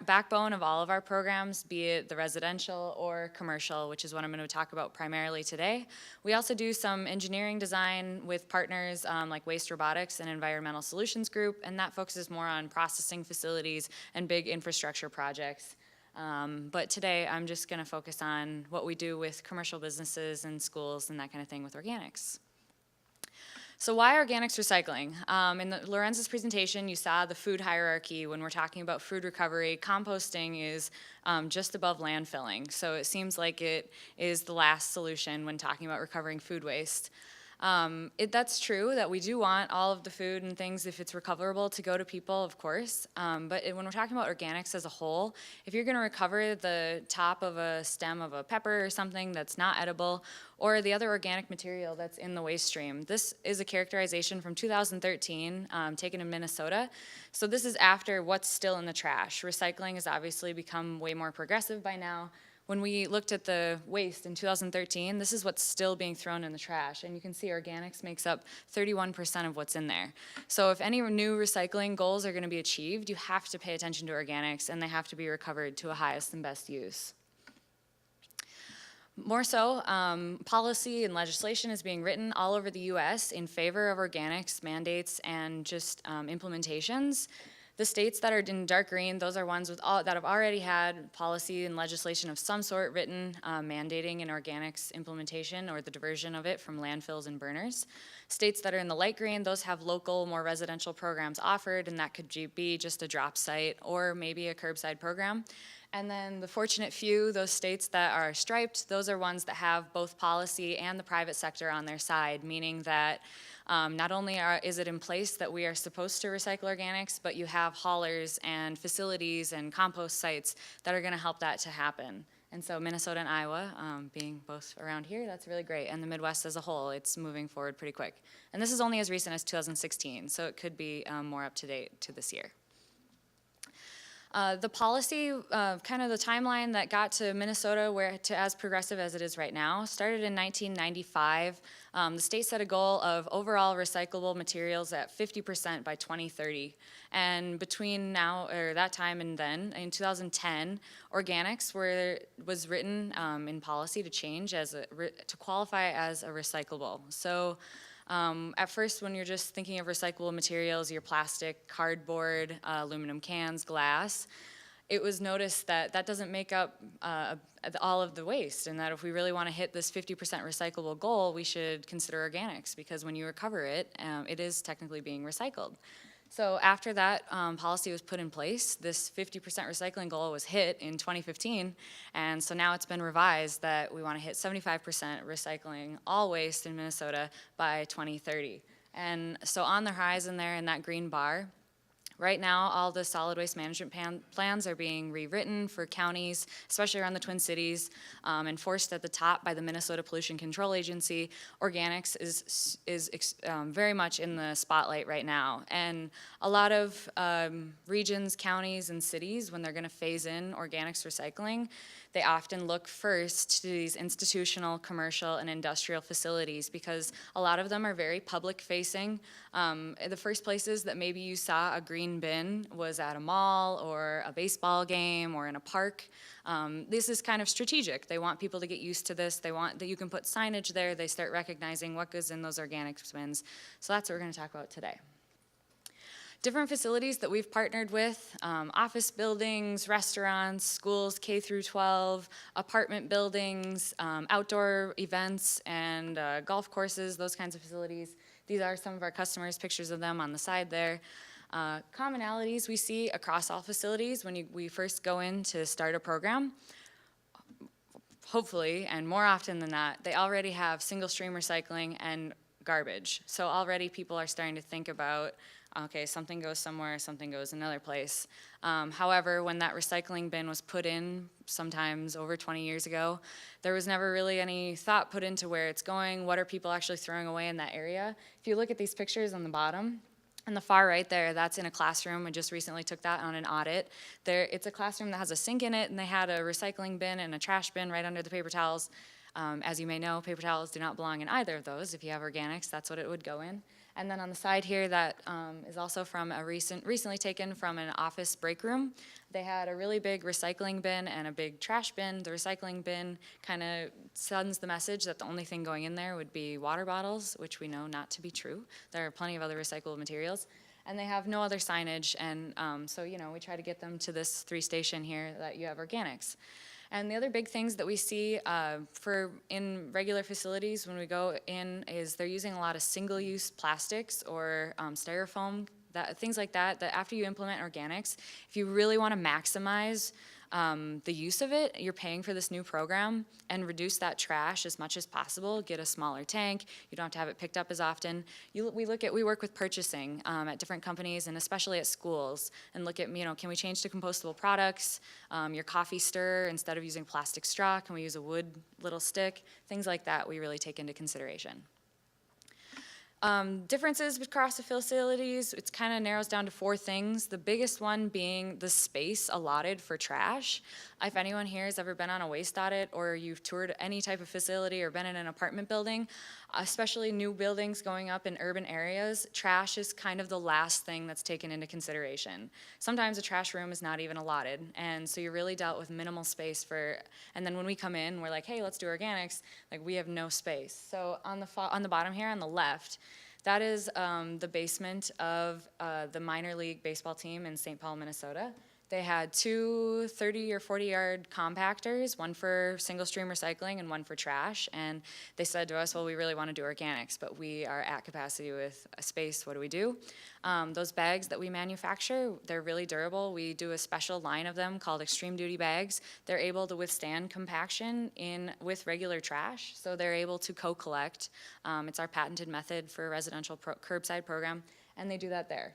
backbone of all of our programs, be it the residential or commercial, which is what I'm going to talk about primarily today. We also do some engineering design with partners like Waste Robotics and Environmental Solutions Group, and that focuses more on processing facilities and big infrastructure projects. But today, I'm just going to focus on what we do with commercial businesses and schools and that kind of thing with organics. So why organics recycling? In Lorenzo's presentation, you saw the food hierarchy. When we're talking about food recovery, composting is just above landfilling. So it seems like it is the last solution when talking about recovering food waste. That's true that we do want all of the food and things, if it's recoverable, to go to people, of course. But when we're talking about organics as a whole, if you're going to recover the top of a stem of a pepper or something that's not edible, or the other organic material that's in the waste stream, this is a characterization from 2013 taken in Minnesota. So this is after what's still in the trash. Recycling has obviously become way more progressive by now. When we looked at the waste in 2013, this is what's still being thrown in the trash. And you can see organics makes up 31% of what's in there. So if any new recycling goals are going to be achieved, you have to pay attention to organics, and they have to be recovered to a highest and best use. More so, policy and legislation is being written all over the U.S. in favor of organics, mandates, and just implementations. The states that are in dark green, those are ones that have already had policy and legislation of some sort written mandating an organics implementation or the diversion of it from landfills and burners. States that are in the light green, those have local, more residential programs offered, and that could be just a drop site or maybe a curbside program. And then the fortunate few, those states that are striped, those are ones that have both policy and the private sector on their side, meaning that not only is it in place that we are supposed to recycle organics, but you have haulers and facilities and compost sites that are going to help that to happen. And so Minnesota and Iowa, being both around here, that's really great. And the Midwest as a whole, it's moving forward pretty quick. And this is only as recent as 2016, so it could be more up to date to this year. The policy, kind of the timeline that got to Minnesota to as progressive as it is right now, started in 1995. The state set a goal of overall recyclable materials at 50% by 2030. And between now, or that time and then, in 2010, organics was written in policy to change to qualify as a recyclable. So at first, when you're just thinking of recyclable materials, your plastic, cardboard, aluminum cans, glass, it was noticed that that doesn't make up all of the waste, and that if we really want to hit this 50% recyclable goal, we should consider organics, because when you recover it, it is technically being recycled. So after that policy was put in place, this 50% recycling goal was hit in 2015, and so now it's been revised that we want to hit 75% recycling all waste in Minnesota by 2030. And so on the horizon there in that green bar, right now, all the solid waste management plans are being rewritten for counties, especially around the Twin Cities, enforced at the top by the Minnesota Pollution Control Agency. Organics is very much in the spotlight right now. And a lot of regions, counties, and cities, when they're going to phase in organics recycling, they often look first to these institutional, commercial, and industrial facilities, because a lot of them are very public-facing. The first places that maybe you saw a green bin was at a mall or a baseball game or in a park. This is kind of strategic. They want people to get used to this. They want that you can put signage there. They start recognizing what goes in those organic bins. So that's what we're going to talk about today. Different facilities that we've partnered with, office buildings, restaurants, schools, K through 12, apartment buildings, outdoor events, and golf courses, those kinds of facilities. These are some of our customers, pictures of them on the side there. Commonalities we see across all facilities when we first go in to start a program. Hopefully, and more often than not, they already have single stream recycling and garbage. So already people are starting to think about, okay, something goes somewhere, something goes another place. However, when that recycling bin was put in, sometimes over 20 years ago, there was never really any thought put into where it's going, what are people actually throwing away in that area. If you look at these pictures on the bottom, on the far right there, that's in a classroom. I just recently took that on an audit. It's a classroom that has a sink in it, and they had a recycling bin and a trash bin right under the paper towels. As you may know, paper towels do not belong in either of those. If you have organics, that's what it would go in. And then on the side here, that is also from a recently taken from an office break room. They had a really big recycling bin and a big trash bin. The recycling bin kind of sends the message that the only thing going in there would be water bottles, which we know not to be true. There are plenty of other recyclable materials. And they have no other signage, and so, you know, we try to get them to this 3-station here that you have organics. And the other big things that we see in regular facilities when we go in is they're using a lot of single-use plastics or styrofoam, things like that, that after you implement organics, if you really want to maximize the use of it, you're paying for this new program, and reduce that trash as much as possible. Get a smaller tank. You don't have to have it picked up as often. We work with purchasing at different companies, and especially at schools, and look at, you know, can we change to compostable products? Your coffee stirrer, instead of using plastic straw, can we use a wood little stick? Things like that we really take into consideration. Differences across the facilities, it kind of narrows down to 4 things. The biggest one being the space allotted for trash. If anyone here has ever been on a waste audit, or you've toured any type of facility or been in an apartment building, especially new buildings going up in urban areas, trash is kind of the last thing that's taken into consideration. Sometimes a trash room is not even allotted, and so you're really dealt with minimal space and then when we come in, we're like, hey, let's do organics, like we have no space. So on the bottom here on the left, that is the basement of the minor league baseball team in St. Paul, Minnesota. They had 2 30 or 40 yard compactors, one for single stream recycling and one for trash. And they said to us, well, we really want to do organics, but we are at capacity with a space. What do? Those bags that we manufacture, they're really durable. We do a special line of them called extreme duty bags. They're able to withstand compaction with regular trash, so they're able to co-collect. It's our patented method for a residential curbside program, and they do that there.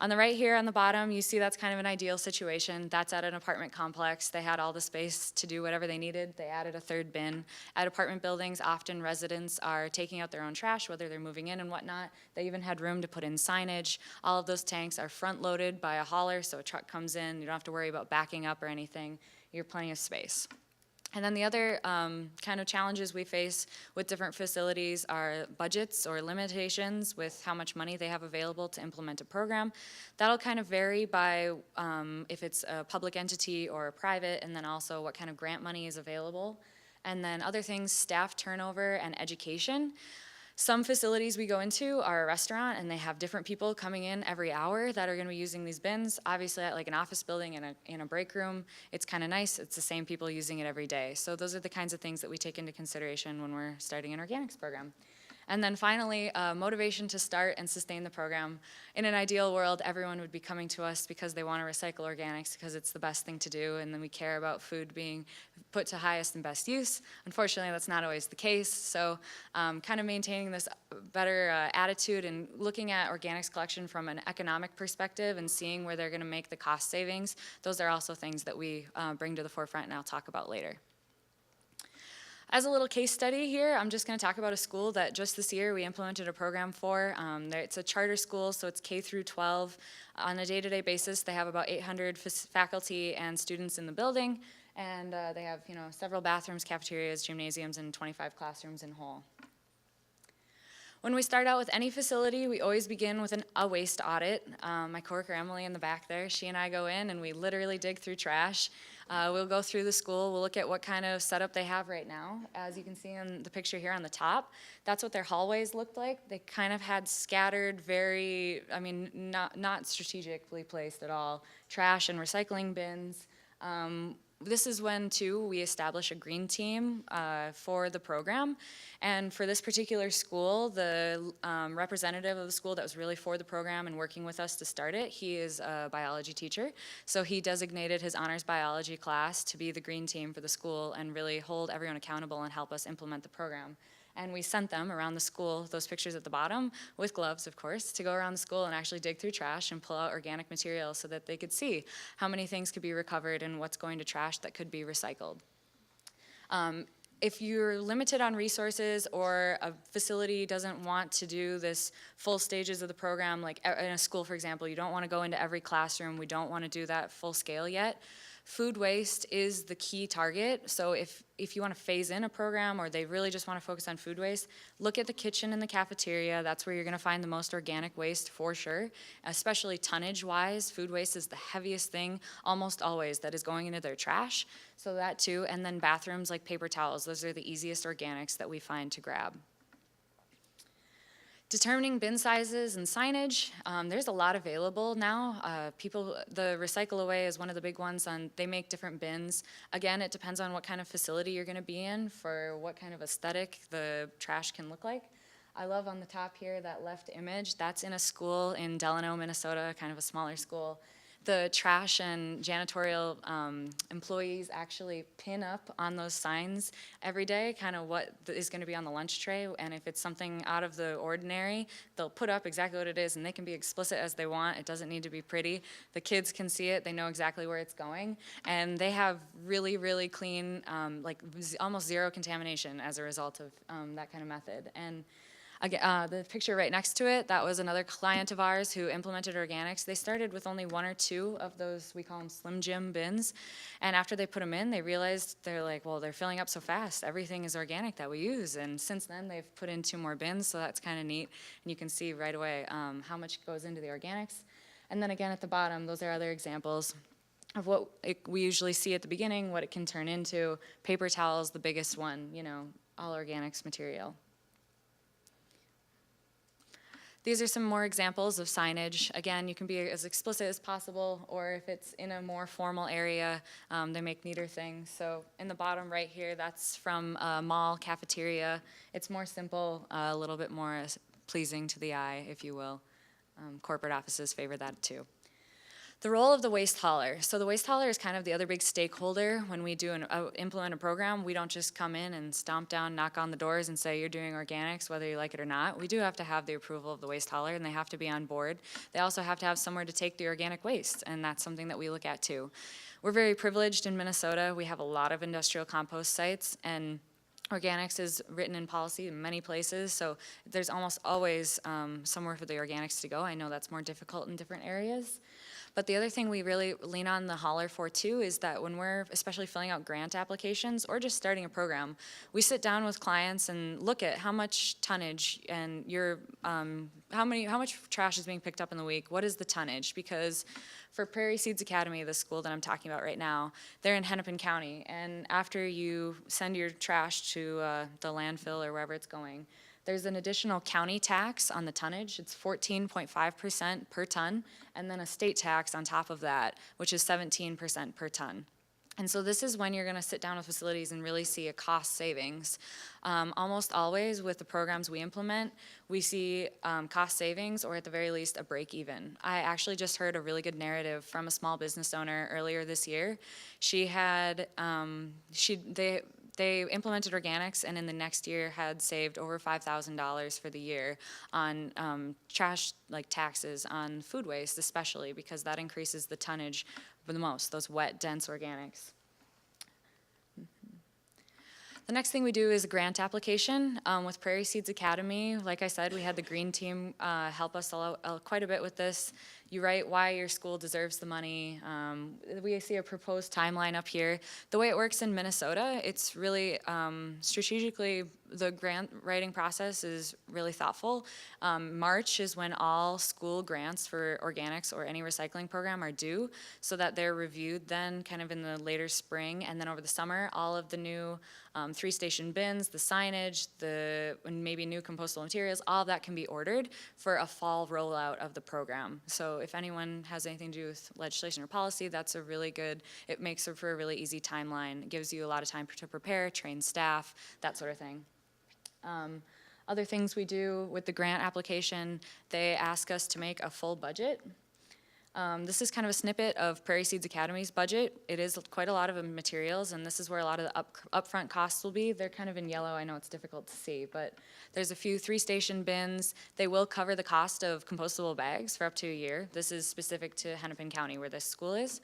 On the right here on the bottom, you see that's kind of an ideal situation. That's at an apartment complex. They had all the space to do whatever they needed. They added a 3rd bin. At apartment buildings, often residents are taking out their own trash, whether they're moving in and whatnot. They even had room to put in signage. All of those tanks are front-loaded by a hauler, so a truck comes in. You don't have to worry about backing up or anything. You have plenty of space. And then the other kind of challenges we face with different facilities are budgets or limitations with how much money they have available to implement a program. That'll kind of vary by if it's a public entity or a private, and then also what kind of grant money is available. And then other things, staff turnover and education. Some facilities we go into are a restaurant, and they have different people coming in every hour that are going to be using these bins. Obviously, at like an office building in a break room, it's kind of nice. It's the same people using it every day. So those are the kinds of things that we take into consideration when we're starting an organics program. And then finally, motivation to start and sustain the program. In an ideal world, everyone would be coming to us because they want to recycle organics, because it's the best thing to do, and then we care about food being put to highest and best use. Unfortunately, that's not always the case, so kind of maintaining this better attitude and looking at organics collection from an economic perspective and seeing where they're going to make the cost savings, those are also things that we bring to the forefront and I'll talk about later. As a little case study here, I'm just going to talk about a school that just this year we implemented a program for. It's a charter school, so it's K through 12. On a day-to-day basis, they have about 800 faculty and students in the building, and they have several bathrooms, cafeterias, gymnasiums, and 25 classrooms in whole. When we start out with any facility, we always begin with a waste audit. My coworker Emily in the back there, she and I go in and we literally dig through trash. We'll go through the school, we'll look at what kind of setup they have right now. As you can see in the picture here on the top, that's what their hallways looked like. They kind of had scattered, not strategically placed at all, trash and recycling bins. This is when, too, we establish a green team for the program. And for this particular school, the representative of the school that was really for the program and working with us to start it, he is a biology teacher. So he designated his honors biology class to be the green team for the school and really hold everyone accountable and help us implement the program. And we sent them around the school, those pictures at the bottom, with gloves, of course, to go around the school and actually dig through trash and pull out organic material so that they could see how many things could be recovered and what's going to trash that could be recycled. If you're limited on resources or a facility doesn't want to do this full stages of the program, like in a school, for example, you don't want to go into every classroom, we don't want to do that full scale yet. Food waste is the key target, so if you want to phase in a program or they really just want to focus on food waste, look at the kitchen and the cafeteria. That's where you're going to find the most organic waste for sure, especially tonnage-wise. Food waste is the heaviest thing almost always that is going into their trash, so that too. And then bathrooms like paper towels, those are the easiest organics that we find to grab. Determining bin sizes and signage, there's a lot available now. The Recycle Away is one of the big ones, and they make different bins. Again, it depends on what kind of facility you're gonna be in for what kind of aesthetic the trash can look like. I love on the top here, that left image, that's in a school in Delano, Minnesota, kind of a smaller school. The trash and janitorial employees actually pin up on those signs every day kind of what is going to be on the lunch tray, and if it's something out of the ordinary, they'll put up exactly what it is, and they can be explicit as they want. It doesn't need to be pretty. The kids can see it. They know exactly where it's going, and they have really, really clean, almost zero contamination as a result of that kind of method. And again, the picture right next to it, that was another client of ours who implemented Organix. They started with only 1 or 2 of those, we call them Slim Jim bins. And after they put them in, they realized, they're like, well, they're filling up so fast. Everything is organic that we use. And since then, they've put in 2 more bins, so that's kind of neat. And you can see right away how much goes into the organics. And then again at the bottom, those are other examples of what we usually see at the beginning, what it can turn into. Paper towels, the biggest one, all organics material. These are some more examples of signage. Again, you can be as explicit as possible, or if it's in a more formal area, they make neater things. So in the bottom right here, that's from a mall cafeteria. It's more simple, a little bit more pleasing to the eye, if you will. Corporate offices favor that too. The role of the waste hauler. So the waste hauler is kind of the other big stakeholder when we do implement a program. We don't just come in and stomp down, knock on the doors and say you're doing organics, whether you like it or not. We do have to have the approval of the waste hauler, and they have to be on board. They also have to have somewhere to take the organic waste, and that's something that we look at too. We're very privileged in Minnesota. We have a lot of industrial compost sites, and Organics is written in policy in many places, so there's almost always somewhere for the organics to go. I know that's more difficult in different areas. But the other thing we really lean on the hauler for too is that when we're especially filling out grant applications or just starting a program, we sit down with clients and look at how much tonnage and how much trash is being picked up in the week. What is the tonnage? Because for Prairie Seeds Academy, the school that I'm talking about right now, they're in Hennepin County, and after you send your trash to the landfill or wherever it's going, there's an additional county tax on the tonnage. It's 14.5% per ton, and then a state tax on top of that, which is 17% per ton. And so this is when you're going to sit down with facilities and really see a cost savings. Almost always with the programs we implement, we see cost savings or at the very least a break even. I actually just heard a really good narrative from a small business owner earlier this year. She had, they implemented Organics and in the next year had saved over $5,000 for the year on trash like taxes on food waste, especially because that increases the tonnage the most, those wet, dense organics. The next thing we do is a grant application. With Prairie Seeds Academy, like I said, we had the green team help us quite a bit with this. You write why your school deserves the money. We see a proposed timeline up here. The way it works in Minnesota, it's really strategically The grant writing process is really thoughtful. March is when all school grants for organics or any recycling program are due, so that they're reviewed then kind of in the later spring, and then over the summer, all of the new 3-station bins, the signage, and maybe new compostable materials, all of that can be ordered for a fall rollout of the program. So if anyone has anything to do with legislation or policy, that's a really good, it makes for a really easy timeline. It gives you a lot of time to prepare, train staff, that sort of thing. Other things we do with the grant application, they ask us to make a full budget. This is kind of a snippet of Prairie Seeds Academy's budget. It is quite a lot of materials, and this is where a lot of the upfront costs will be. They're kind of in yellow. I know it's difficult to see, but there's a few 3-station bins. They will cover the cost of compostable bags for up to a year. This is specific to Hennepin County, where this school is.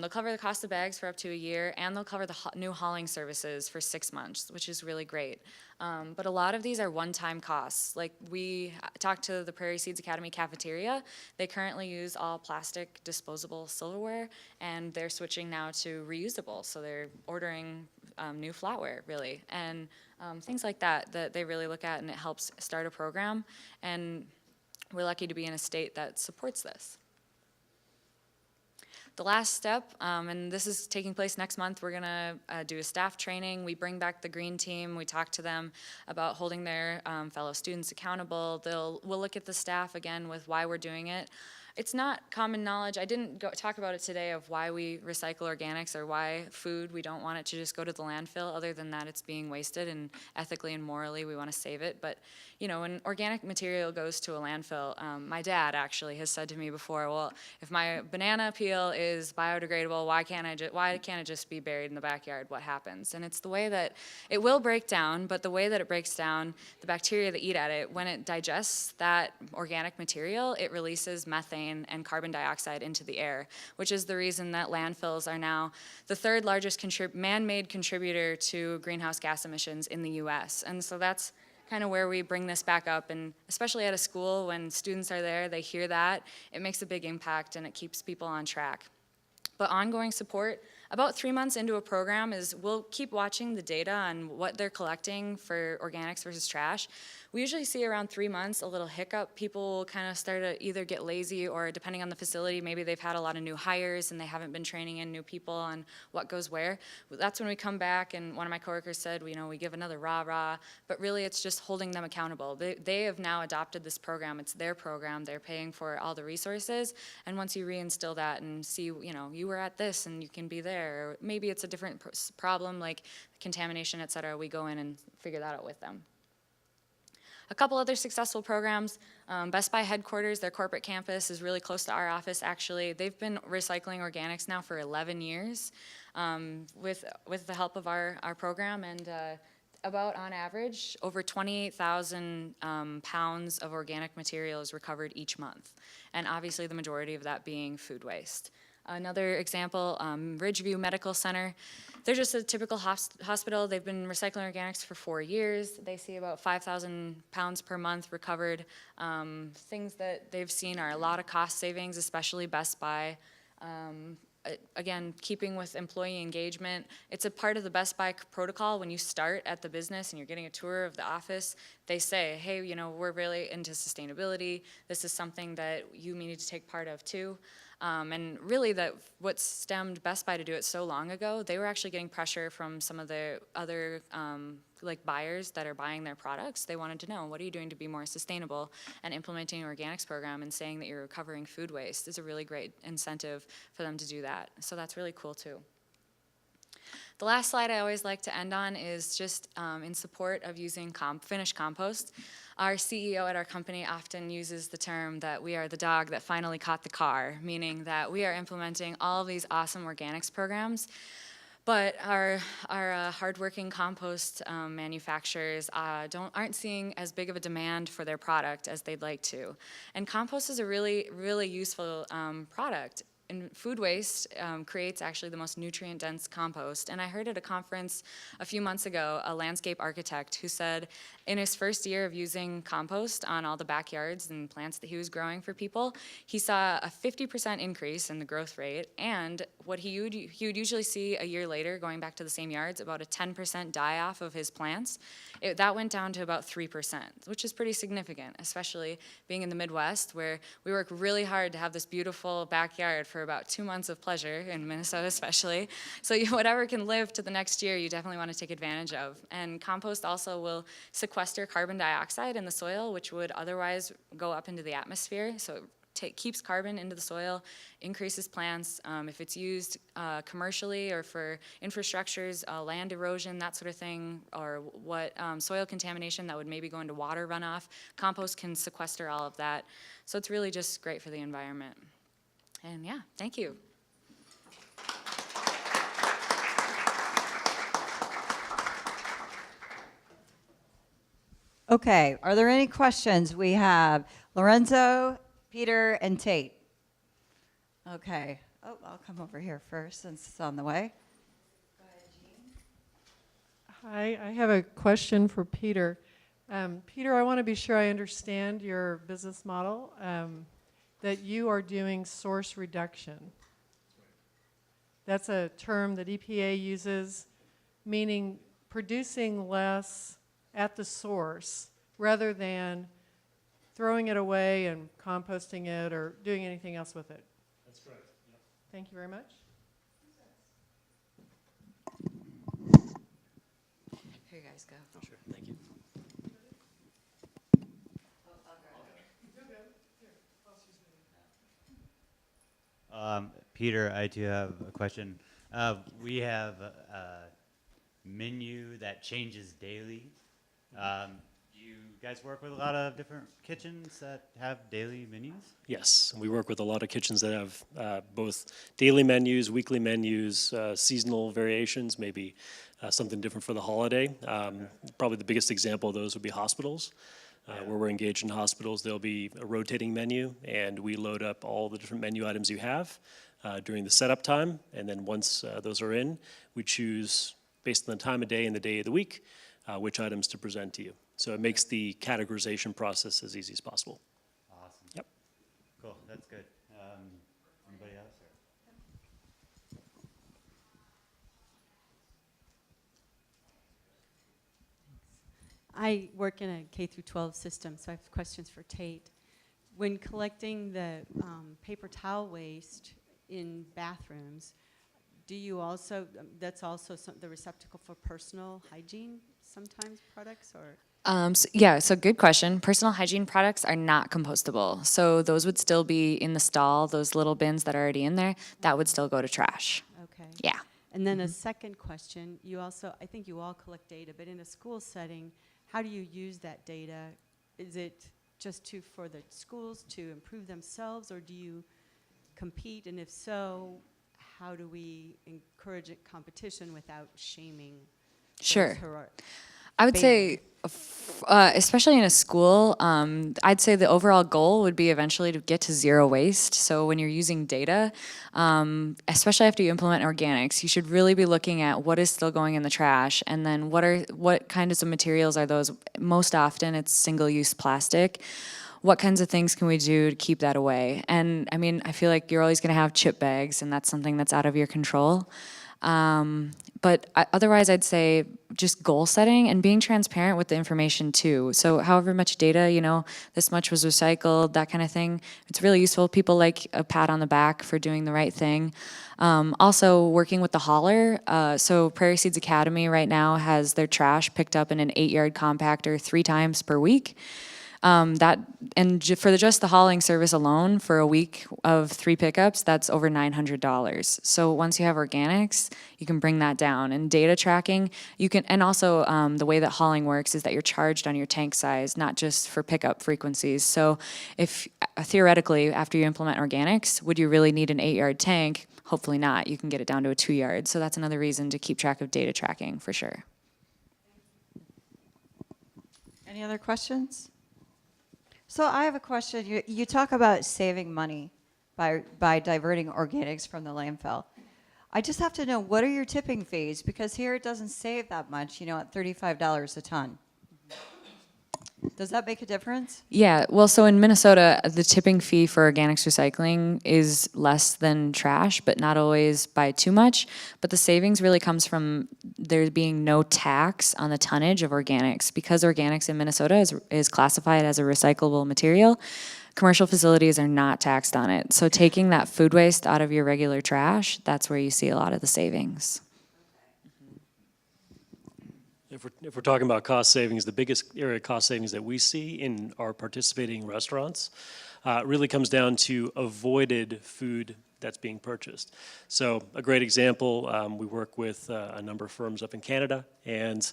They'll cover the cost of bags for up to a year, and they'll cover the new hauling services for 6 months, which is really great. But a lot of these are one-time costs. Like, we talked to the Prairie Seeds Academy cafeteria. They currently use all plastic disposable silverware, and they're switching now to reusable. So they're ordering new flatware, really. And things like that they really look at, and it helps start a program. And we're lucky to be in a state that supports this. The last step, and this is taking place next month, we're gonna do a staff training. We bring back the green team. We talk to them about holding their fellow students accountable. We'll look at the staff again with why we're doing it. It's not common knowledge. I didn't talk about it today of why we recycle organics or why food, we don't want it to just go to the landfill, other than that it's being wasted, and ethically and morally we want to save it. But you know, when organic material goes to a landfill, my dad actually has said to me before, well, if my banana peel is biodegradable, why can't it just be buried in the backyard? What happens? And it's the way that it will break down, but the way that it breaks down, the bacteria that eat at it, when it digests that organic material, it releases methane and carbon dioxide into the air, which is the reason that landfills are now the 3rd largest man-made contributor to greenhouse gas emissions in the US. And so that's kind of where we bring this back up, and especially at a school, when students are there, they hear that, it makes a big impact and it keeps people on track. But ongoing support, about 3 months into a program, is we'll keep watching the data on what they're collecting for organics versus trash. We usually see around 3 months a little hiccup. People will kind of start to either get lazy, or depending on the facility, maybe they've had a lot of new hires and they haven't been training in new people on what goes where. That's when we come back, and one of my coworkers said, you know, we give another rah-rah, but really it's just holding them accountable. They have now adopted this program. It's their program. They're paying for all the resources, and once you reinstill that and see, you know, you were at this and you can be there, or maybe it's a different problem like contamination, et cetera, we go in and figure that out with them. A couple other successful programs, Best Buy headquarters, their corporate campus is really close to our office actually. They've been recycling organics now for 11 years with the help of our program, and about on average, over 28,000 pounds of organic material is recovered each month. And obviously the majority of that being food waste. Another example, Ridgeview Medical Center. They're just a typical hospital. They've been recycling organics for 4 years. They see about 5,000 pounds per month recovered. Things that they've seen are a lot of cost savings, especially Best Buy. Again, keeping with employee engagement, it's a part of the Best Buy protocol. When you start at the business and you're getting a tour of the office, they say, hey, you know, we're really into sustainability. This is something that you need to take part of too. And really what stemmed Best Buy to do it so long ago, they were actually getting pressure from some of the other like buyers that are buying their products. They wanted to know, what are you doing to be more sustainable? And implementing an organics program and saying that you're recovering food waste is a really great incentive for them to do that. So that's really cool too. The last slide I always like to end on is just in support of using finished compost. Our CEO at our company often uses the term that we are the dog that finally caught the car, meaning that we are implementing all of these awesome organics programs, but our hardworking compost manufacturers aren't seeing as big of a demand for their product as they'd like to. And compost is a really, really useful product. food waste creates actually the most nutrient-dense compost. And I heard at a conference a few months ago a landscape architect who said in his first year of using compost on all the backyards and plants that he was growing for people, he saw a 50% increase in the growth rate, and what he would usually see a year later, going back to the same yards, about a 10% die-off of his plants. That went down to about 3%, which is pretty significant, especially being in the Midwest, where we work really hard to have this beautiful backyard for about 2 months of pleasure, in Minnesota especially. So whatever can live to the next year, you definitely want to take advantage of. And compost also will sequester carbon dioxide in the soil, which would otherwise go up into the atmosphere. So it keeps carbon into the soil, increases plants. If it's used commercially or for infrastructures, land erosion, that sort of thing, or soil contamination that would maybe go into water runoff, compost can sequester all of that. So it's really just great for the environment. And yeah, thank you. Okay, are there any questions? We have Lorenzo, Peter, and Tate. Okay. Oh, I'll come over here first since it's on the way. Hi, I have a question for Peter. Peter, I want to be sure I understand your business model, that you are doing source reduction. That's a term that EPA uses, meaning producing less at the source rather than throwing it away and composting it or doing anything else with it. That's correct. Yep. Thank you very much. Here you guys go. Sure, thank you. Peter, I do have a question. We have a menu that changes daily. Do you guys work with a lot of different kitchens that have daily menus? Yes, we work with a lot of kitchens that have both daily menus, weekly menus, seasonal variations, maybe something different for the holiday. Probably the biggest example of those would be hospitals. Where we're engaged in hospitals, there'll be a rotating menu, and we load up all the different menu items you have during the setup time, and then once those are in, we choose, based on the time of day and the day of the week, which items to present to you. So it makes the categorization process as easy as possible. Awesome. Yep. Cool, that's good. Anybody else? I work in a K through 12 system, so I have questions for Tate. When collecting the paper towel waste in bathrooms, do you also, that's also the receptacle for personal hygiene sometimes products, or? So good question. Personal hygiene products are not compostable. So those would still be in the stall, those little bins that are already in there, that would still go to trash. Okay. Yeah. And then a second question, you also, I think you all collect data, but in a school setting, how do you use that data? Is it just for the schools to improve themselves, or do you compete? And if so, how do we encourage competition without shaming? Sure. Who are I would say, especially in a school, I'd say the overall goal would be eventually to get to zero waste. So when you're using data, especially after you implement organics, you should really be looking at what is still going in the trash, and then what kinds of materials are those. Most often it's single-use plastic. What kinds of things can we do to keep that away? And I mean, I feel like you're always gonna have chip bags, and that's something that's out of your control. But otherwise, I'd say just goal setting and being transparent with the information too. So however much data, this much was recycled, that kind of thing, it's really useful. People like a pat on the back for doing the right thing. Also working with the hauler. So Prairie Seeds Academy right now has their trash picked up in an 8-yard compactor 3 times per week. For just the hauling service alone, for a week of 3 pickups, that's over $900. So once you have organics, you can bring that down. And data tracking, you can, and also the way that hauling works is that you're charged on your tank size, not just for pickup frequencies. So if theoretically, after you implement organics, would you really need an 8-yard tank? Hopefully not. You can get it down to a 2-yard. So that's another reason to keep track of data tracking for sure. Any other questions? So I have a question. You talk about saving money. by diverting organics from the landfill. I just have to know, what are your tipping fees? Because here it doesn't save that much, you know, at $35 a ton. Does that make a difference? Yeah, well, so in Minnesota, the tipping fee for organics recycling is less than trash, but not always by too much. But the savings really comes from there being no tax on the tonnage of organics. Because organics in Minnesota is classified as a recyclable material, commercial facilities are not taxed on it. So taking that food waste out of your regular trash, that's where you see a lot of the savings. If we're talking about cost savings, the biggest area of cost savings that we see in our participating restaurants really comes down to avoided food that's being purchased. So a great example, we work with a number of firms up in Canada, and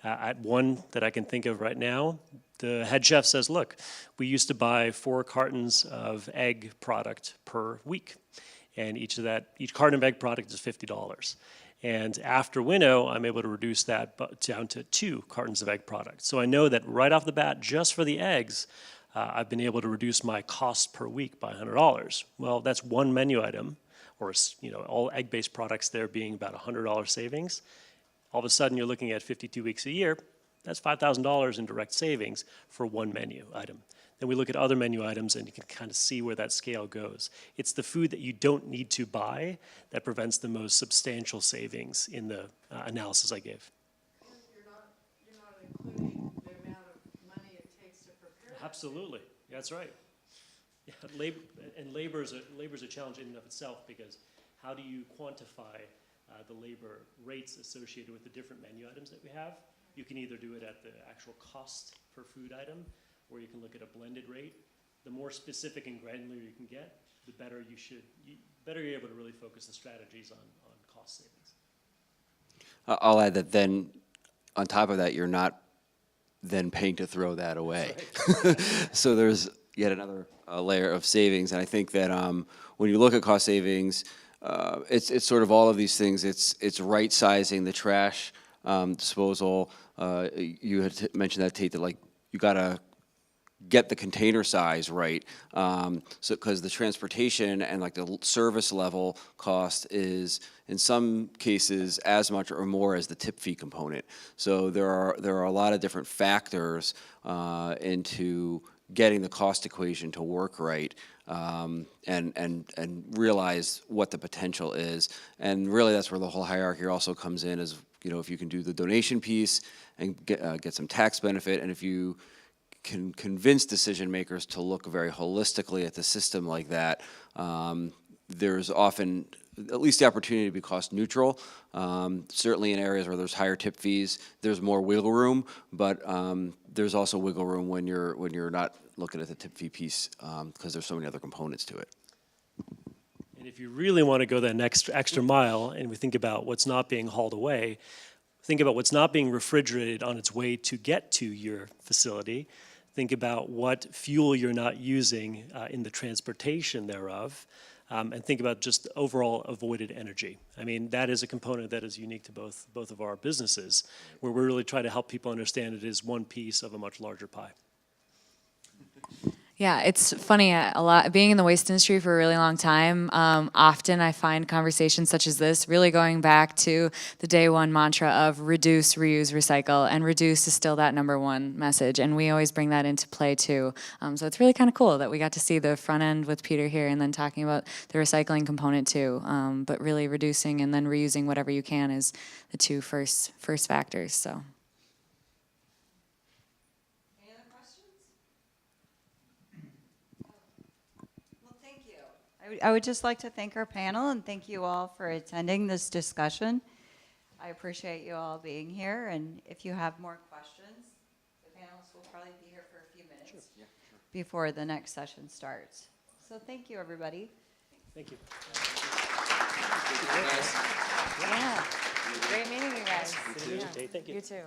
at one that I can think of right now, the head chef says, look, we used to buy 4 cartons of egg product per week, and each carton of egg product is $50. And after Winnow, I'm able to reduce that down to 2 cartons of egg product. So I know that right off the bat, just for the eggs, I've been able to reduce my cost per week by $100. Well, that's one menu item, or all egg-based products there being about $100 savings. All of a sudden, you're looking at 52 weeks a year. That's $5,000 in direct savings for one menu item. Then we look at other menu items, and you can kind of see where that scale goes. It's the food that you don't need to buy that prevents the most substantial savings in the analysis I gave. You're not including the amount of money it takes to prepare. Absolutely, that's right. Yeah, labor is a challenge in and of itself, because how do you quantify the labor rates associated with the different menu items that we have? You can either do it at the actual cost per food item, or you can look at a blended rate. The more specific and granular you can get, the better you're able to really focus the strategies on cost savings. I'll add that then, on top of that, you're not then paying to throw that away. Right. So there's yet another layer of savings, and I think that when you look at cost savings, it's sort of all of these things. It's right sizing the trash disposal. You had mentioned that, Tate, that you gotta get the container size right, so because the transportation and the service level cost is in some cases as much or more as the tip fee component. So there are a lot of different factors into getting the cost equation to work right, and realize what the potential is. And really, that's where the whole hierarchy also comes in. Is if you can do the donation piece and get some tax benefit, and if you can convince decision makers to look very holistically at the system like that, there's often at least the opportunity to be cost neutral. Certainly in areas where there's higher tip fees, there's more wiggle room, but there's also wiggle room when you're not looking at the tip fee piece, because there's so many other components to it. And if you really want to go that next extra mile, and we think about what's not being hauled away, think about what's not being refrigerated on its way to get to your facility. Think about what fuel you're not using in the transportation thereof, and think about just overall avoided energy. I mean, that is a component that is unique to both of our businesses, where we really try to help people understand it is one piece of a much larger pie. Yeah, it's funny, being in the waste industry for a really long time, often I find conversations such as this really going back to the day one mantra of reduce, reuse, recycle, and reduce is still that #1 message, and we always bring that into play too. So it's really kind of cool that we got to see the front end with Peter here, and then talking about the recycling component too, but really reducing and then reusing whatever you can is the two first factors, so. I would just like to thank our panel and thank you all for attending this discussion. I appreciate you all being here, and if you have more questions, the panelists will probably be here for a few minutes before the next session starts. So thank you, everybody. Thank you. Yeah, great meeting you guys. Thank you. You too.